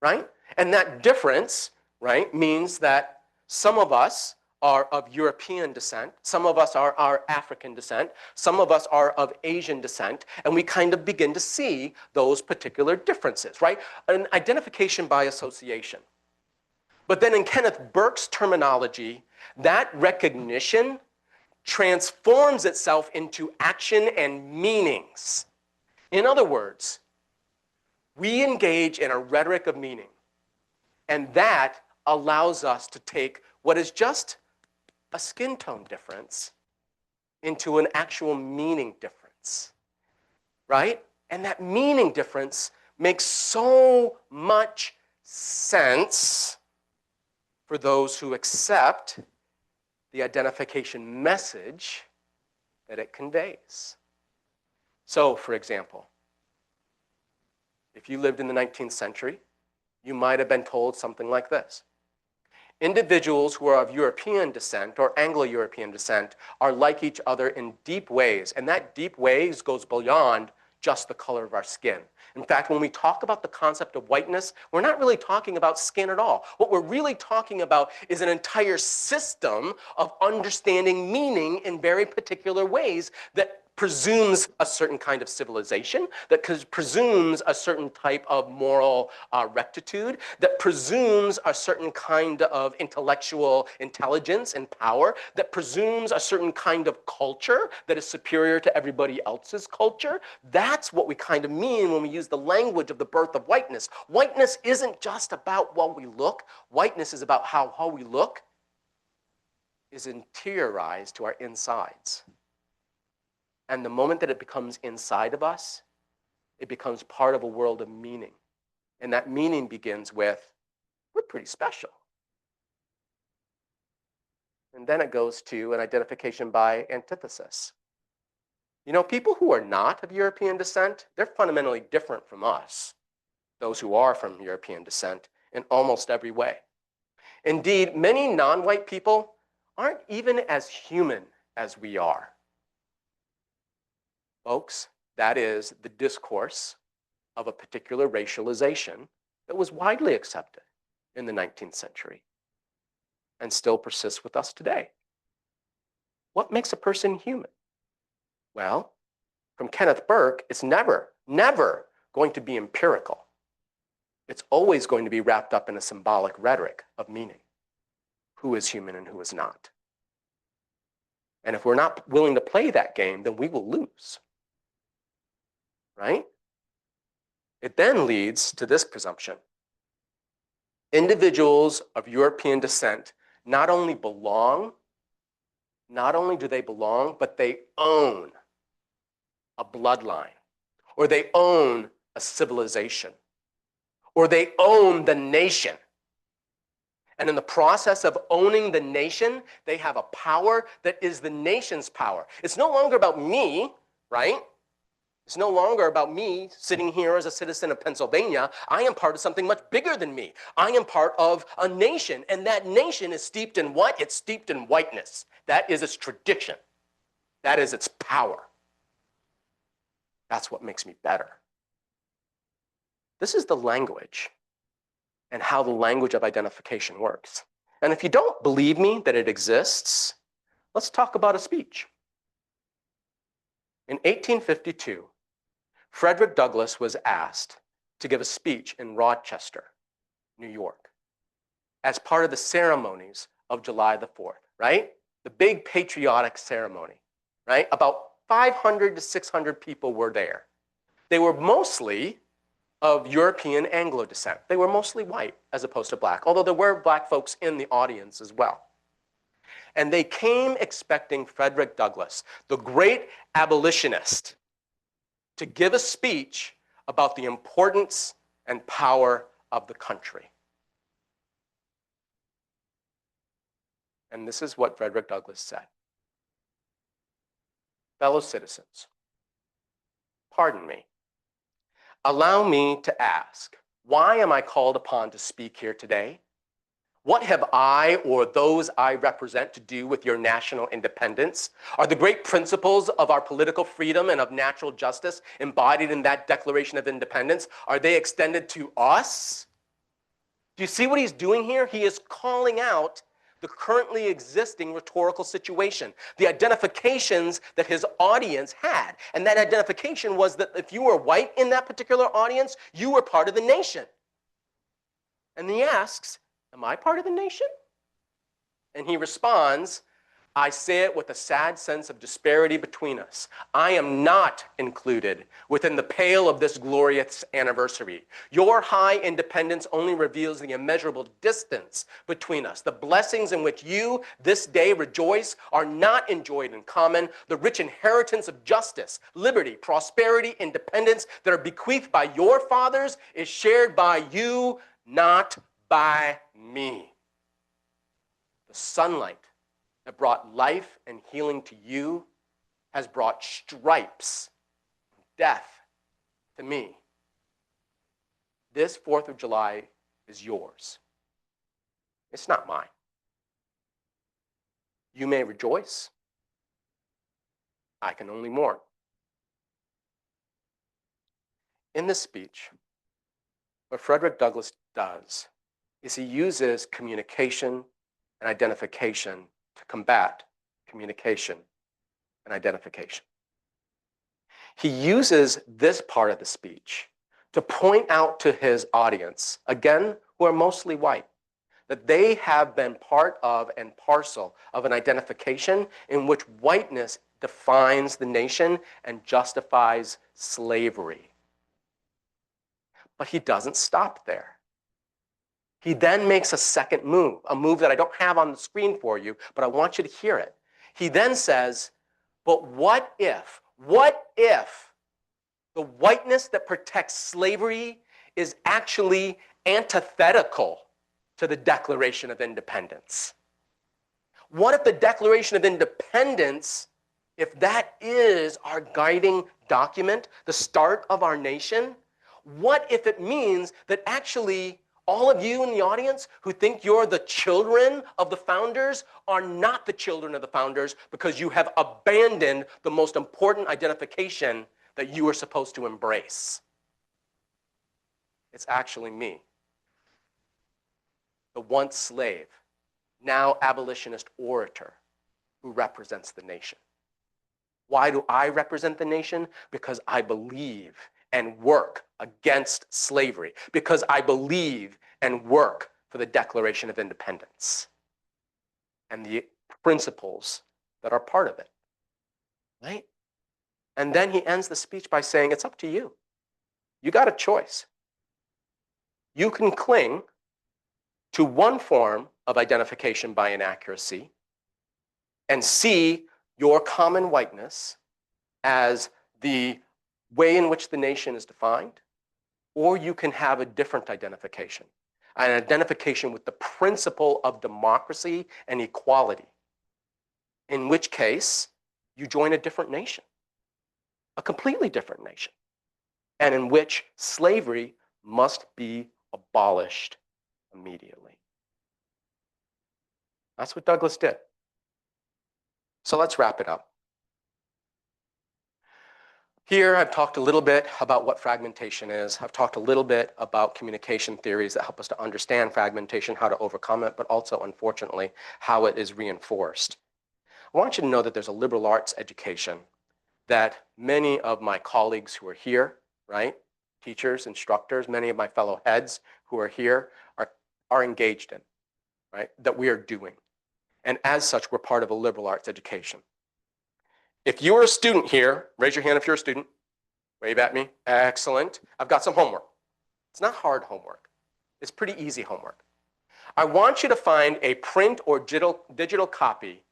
right? And that difference, right, means that some of us are of European descent, some of us are African descent, some of us are of Asian descent, and we kind of begin to see those particular differences, right? An identification by association. But then in Kenneth Burke's terminology, that recognition transforms itself into action and meanings. In other words, we engage in a rhetoric of meaning, and that allows us to take what is just a skin tone difference into an actual meaning difference, right? And that meaning difference makes so much sense for those who accept the identification message that it conveys. So, for example, if you lived in the 19th century, you might have been told something like this. Individuals who are of European descent or Anglo-European descent are like each other in deep ways, and that deep ways goes beyond just the color of our skin. In fact, when we talk about the concept of whiteness, we're not really talking about skin at all. What we're really talking about is an entire system of understanding meaning in very particular ways that presumes a certain kind of civilization, that presumes a certain type of moral rectitude, that presumes a certain kind of intellectual intelligence and power, that presumes a certain kind of culture that is superior to everybody else's culture. That's what we kind of mean when we use the language of the birth of whiteness. Whiteness isn't just about how we look. Whiteness is about how we look is interiorized to our insides. And the moment that it becomes inside of us, it becomes part of a world of meaning. And that meaning begins with, we're pretty special. And then it goes to an identification by antithesis. You know, people who are not of European descent, they're fundamentally different from us, those who are from European descent, in almost every way. Indeed, many non-white people aren't even as human as we are. Folks, that is the discourse of a particular racialization that was widely accepted in the 19th century and still persists with us today. What makes a person human? Well, from Kenneth Burke, it's never going to be empirical. It's always going to be wrapped up in a symbolic rhetoric of meaning. Who is human and who is not? And if we're not willing to play that game, then we will lose. Right? It then leads to this presumption. Individuals of European descent not only do they belong, but they own a bloodline, or they own a civilization, or they own the nation. And in the process of owning the nation, they have a power that is the nation's power. It's no longer about me, right? It's no longer about me sitting here as a citizen of Pennsylvania. I am part of something much bigger than me. I am part of a nation, and that nation is steeped in what? It's steeped in whiteness. That is its tradition. That is its power. That's what makes me better. This is the language and how the language of identification works. And if you don't believe me that it exists, let's talk about a speech. In 1852, Frederick Douglass was asked to give a speech in Rochester, New York, as part of the ceremonies of July the 4th, right? The big patriotic ceremony, right? About 500 to 600 people were there. They were mostly of European Anglo descent. They were mostly white as opposed to black, although there were black folks in the audience as well. And they came expecting Frederick Douglass, the great abolitionist, to give a speech about the importance and power of the country. And this is what Frederick Douglass said. Fellow citizens, pardon me. Allow me to ask, why am I called upon to speak here today? What have I or those I represent to do with your national independence? Are the great principles of our political freedom and of natural justice embodied in that Declaration of Independence, are they extended to us? Do you see what he's doing here? He is calling out the currently existing rhetorical situation, the identifications that his audience had. And that identification was that if you were white in that particular audience, you were part of the nation. And he asks, am I part of the nation? And he responds, I say it with a sad sense of disparity between us. I am not included within the pale of this glorious anniversary. Your high independence only reveals the immeasurable distance between us. The blessings in which you this day rejoice are not enjoyed in common. The rich inheritance of justice, liberty, prosperity, independence that are bequeathed by your fathers is shared by you, not by me. The sunlight that brought life and healing to you has brought stripes, death to me. This 4th of July is yours. It's not mine. You may rejoice. I can only mourn. In this speech, what Frederick Douglass does is he uses communication and identification to combat communication and identification. He uses this part of the speech to point out to his audience, again, who are mostly white, that they have been part of and parcel of an identification in which whiteness defines the nation and justifies slavery. But he doesn't stop there. He then makes a second move, a move that I don't have on the screen for you, but I want you to hear it. He then says, but what if the whiteness that protects slavery is actually antithetical to the Declaration of Independence? What if the Declaration of Independence, if that is our guiding document, the start of our nation, what if it means that actually all of you in the audience who think you're the children of the founders are not the children of the founders because you have abandoned the most important identification that you are supposed to embrace? It's actually me, the once slave, now abolitionist orator who represents the nation. Why do I represent the nation? Because I believe and work against slavery, because I believe and work for the Declaration of Independence and the principles that are part of it, right? And then he ends the speech by saying, it's up to you. You got a choice. You can cling to one form of identification by inaccuracy and see your common whiteness as the way in which the nation is defined, or you can have a different identification, an identification with the principle of democracy and equality, in which case you join a different nation, a completely different nation, and in which slavery must be abolished immediately. That's what Douglass did. So let's wrap it up. Here, I've talked a little bit about what fragmentation is. I've talked a little bit about communication theories that help us to understand fragmentation, how to overcome it, but also, unfortunately, how it is reinforced. I want you to know that there's a liberal arts education that many of my colleagues who are here, right, teachers, instructors, many of my fellow heads who are here are engaged in, right, that we are doing. And as such, we're part of a liberal arts education. If you are a student here, raise your hand if you're a student. Wave at me. Excellent. I've got some homework. It's not hard homework. It's pretty easy homework. I want you to find a print or digital copy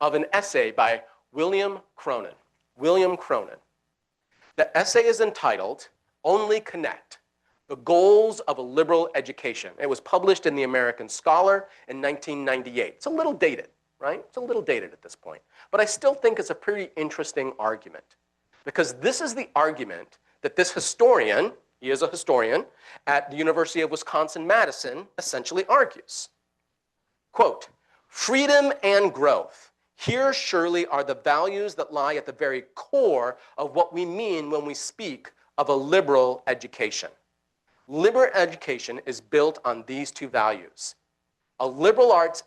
of an essay by William Cronin. William Cronin. The essay is entitled, Only Connect, The Goals of a Liberal Education. It was published in the American Scholar in 1998. It's a little dated, right? It's a little dated at this point. But I still think it's a pretty interesting argument, because this is the argument that this historian, he is a historian, at the University of Wisconsin-Madison, essentially argues. Quote, freedom and growth. Here surely are the values that lie at the very core of what we mean when we speak of a liberal education. Liberal education is built on these two values. A liberal arts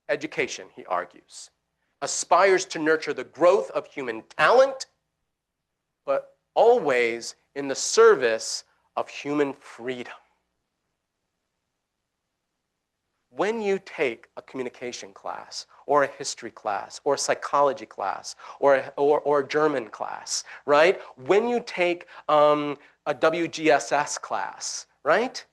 education, he argues, aspires to nurture the growth of human talent, but always in the service of human freedom. When you take a communication class, or a history class, or a psychology class, or a German class, right? When you take a WGSS class, right?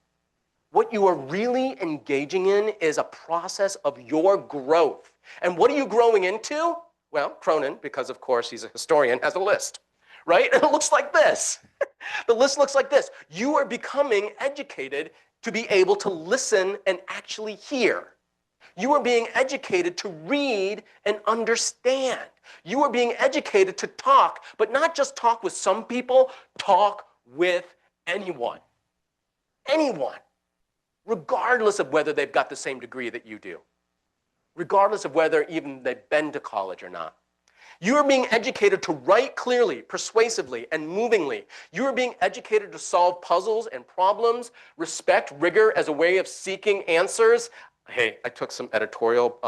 What you are really engaging in is a process of your growth. And what are you growing into? Well, Cronin, because of course he's a historian, has a list, right? And it looks like this. The list looks like this. You are becoming educated to be able to listen and actually hear. You are being educated to read and understand. You are being educated to talk, but not just talk with some people, talk with anyone. Anyone. regardless of whether they've got the same degree that you do, regardless of whether even they've been to college or not. You are being educated to write clearly, persuasively, and movingly. You are being educated to solve puzzles and problems, respect rigor as a way of seeking answers. Hey, I took some editorial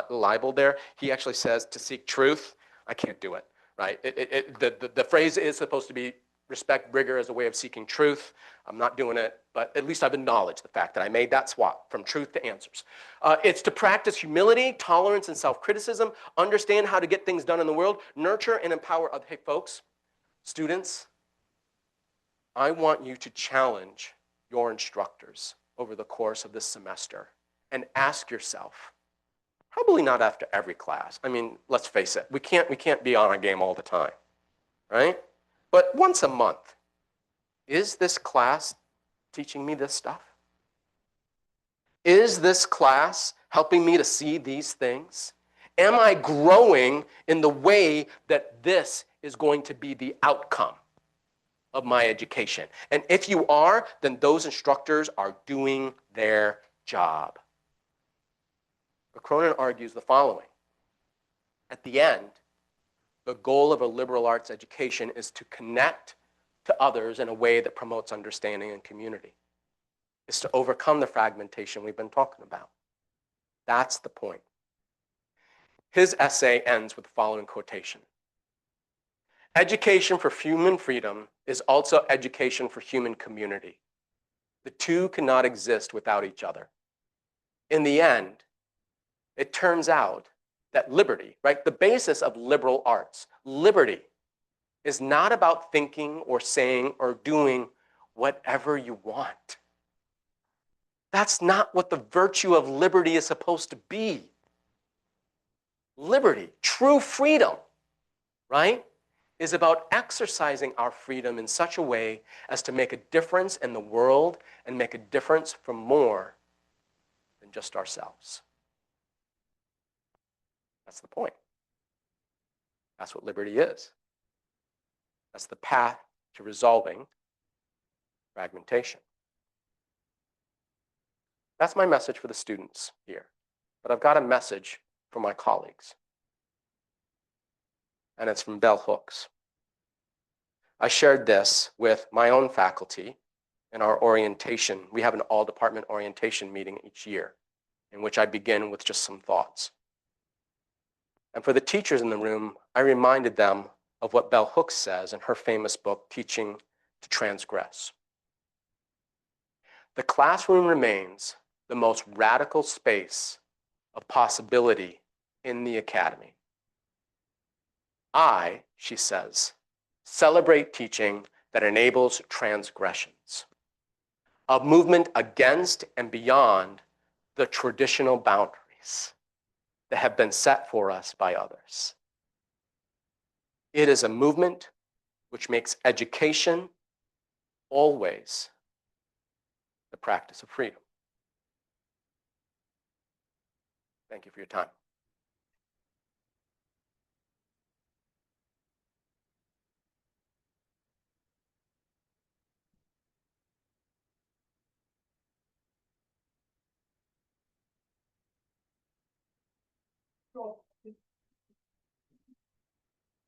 libel there. He actually says to seek truth. I can't do it, right? The phrase is supposed to be respect rigor as a way of seeking truth. I'm not doing it, but at least I've acknowledged the fact that I made that swap from truth to answers. It's to practice humility, tolerance, and self-criticism, understand how to get things done in the world, nurture and empower other. Hey, folks, students, I want you to challenge your instructors over the course of this semester and ask yourself, probably not after every class. I mean, let's face it, we can't be on our game all the time, right? But once a month, is this class teaching me this stuff? Is this class helping me to see these things? Am I growing in the way that this is going to be the outcome of my education? And if you are, then those instructors are doing their job. But Cronin argues the following. At the end, the goal of a liberal arts education is to connect to others in a way that promotes understanding and community. It's to overcome the fragmentation we've been talking about. That's the point. His essay ends with the following quotation. Education for human freedom is also education for human community. The two cannot exist without each other. In the end, it turns out that liberty, right, the basis of liberal arts, liberty is not about thinking or saying or doing whatever you want. That's not what the virtue of liberty is supposed to be. Liberty, true freedom, right, is about exercising our freedom in such a way as to make a difference in the world and make a difference for more than just ourselves. That's the point. That's what liberty is. That's the path to resolving fragmentation. That's my message for the students here. But I've got a message for my colleagues. And it's from Bell Hooks. I shared this with my own faculty in our orientation. We have an all-department orientation meeting each year in which I begin with just some thoughts. And for the teachers in the room, I reminded them of what Bell Hooks says in her famous book, Teaching to Transgress. The classroom remains the most radical space of possibility in the academy. I, she says, celebrate teaching that enables transgressions, a movement against and beyond the traditional boundaries that have been set for us by others. It is a movement which makes education always the practice of freedom. Thank you for your time.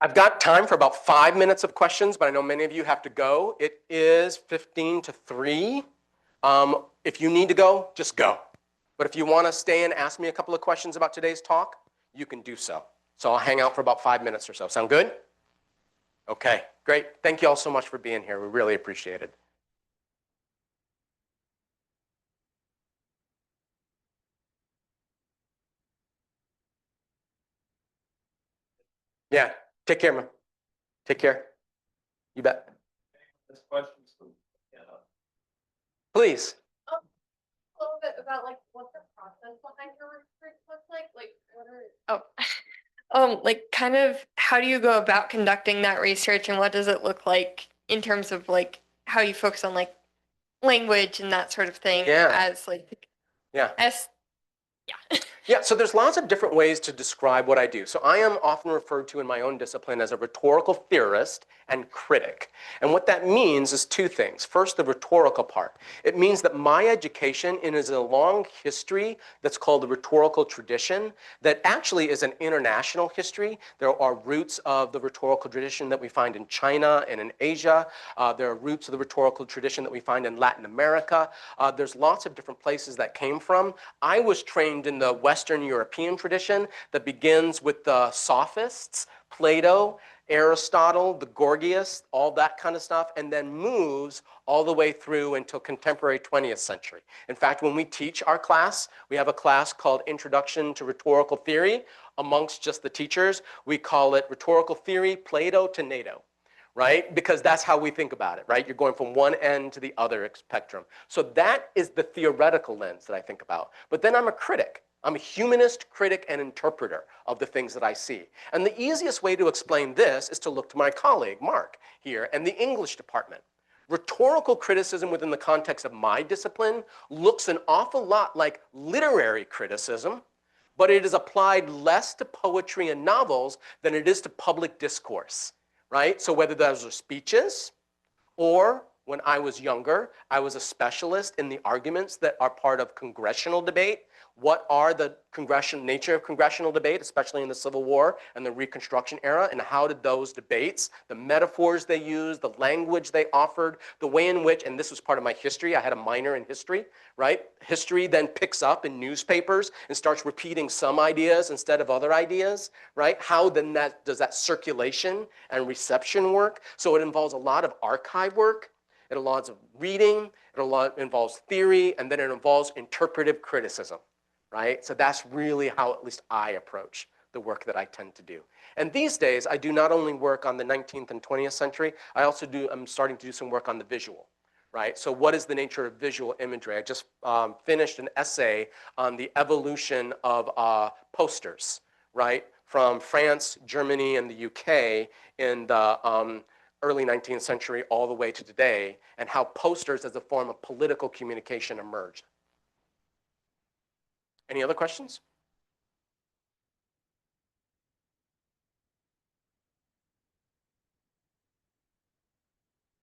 I've got time for about 5 minutes of questions, but I know many of you have to go. It is 15 to 3. If you need to go, just go. But if you want to stay and ask me a couple of questions about today's talk, you can do so. So I'll hang out for about 5 minutes or so. Sound good? Okay, great. Thank you all so much for being here. We really appreciate it. Yeah, take care, man. Take care. You bet. Please. A little bit about like what the process behind your research looks like what are like kind of how do you go about conducting that research and what does it look like in terms of like how you focus on like language and that sort of thing Yeah. as like Yeah. as yeah Yeah, so there's lots of different ways to describe what I do. So I am often referred to in my own discipline as a rhetorical theorist and critic. And what that means is two things. First, the rhetorical part. It means that my education is a long history that's called the rhetorical tradition that actually is an international history. There are roots of the rhetorical tradition that we find in China and in Asia. There are roots of the rhetorical tradition that we find in Latin America. There's lots of different places that came from. I was trained in the Western European tradition that begins with the sophists, Plato, Aristotle, the Gorgias, all that kind of stuff, and then moves all the way through until contemporary 20th century. In fact, when we teach our class, we have a class called Introduction to Rhetorical Theory. Amongst just the teachers, we call it Rhetorical Theory, Plato to NATO, right? Because that's how we think about it, right? You're going from one end to the other spectrum. So that is the theoretical lens that I think about. But then I'm a critic. I'm a humanist, critic, and interpreter of the things that I see. And the easiest way to explain this is to look to my colleague, Mark, here, and the English department. Rhetorical criticism within the context of my discipline looks an awful lot like literary criticism, but it is applied less to poetry and novels than it is to public discourse, right? So whether those are speeches, or when I was younger, I was a specialist in the arguments that are part of congressional debate. What are the nature of congressional debate, especially in the Civil War and the Reconstruction era, and how did those debates, the metaphors they used, the language they offered, the way in which, and this was part of my history, I had a minor in history, right? History then picks up in newspapers and starts repeating some ideas instead of other ideas, right? How then does that circulation and reception work? So it involves a lot of archive work. It involves reading, involves theory, and then it involves interpretive criticism, right? So that's really how at least I approach the work that I tend to do. And these days, I do not only work on the 19th and 20th century, I'm starting to do some work on the visual, right? So what is the nature of visual imagery? I just finished an essay on the evolution of posters, right? From France, Germany, and the UK in the early 19th century all the way to today, and how posters as a form of political communication emerged. Any other questions?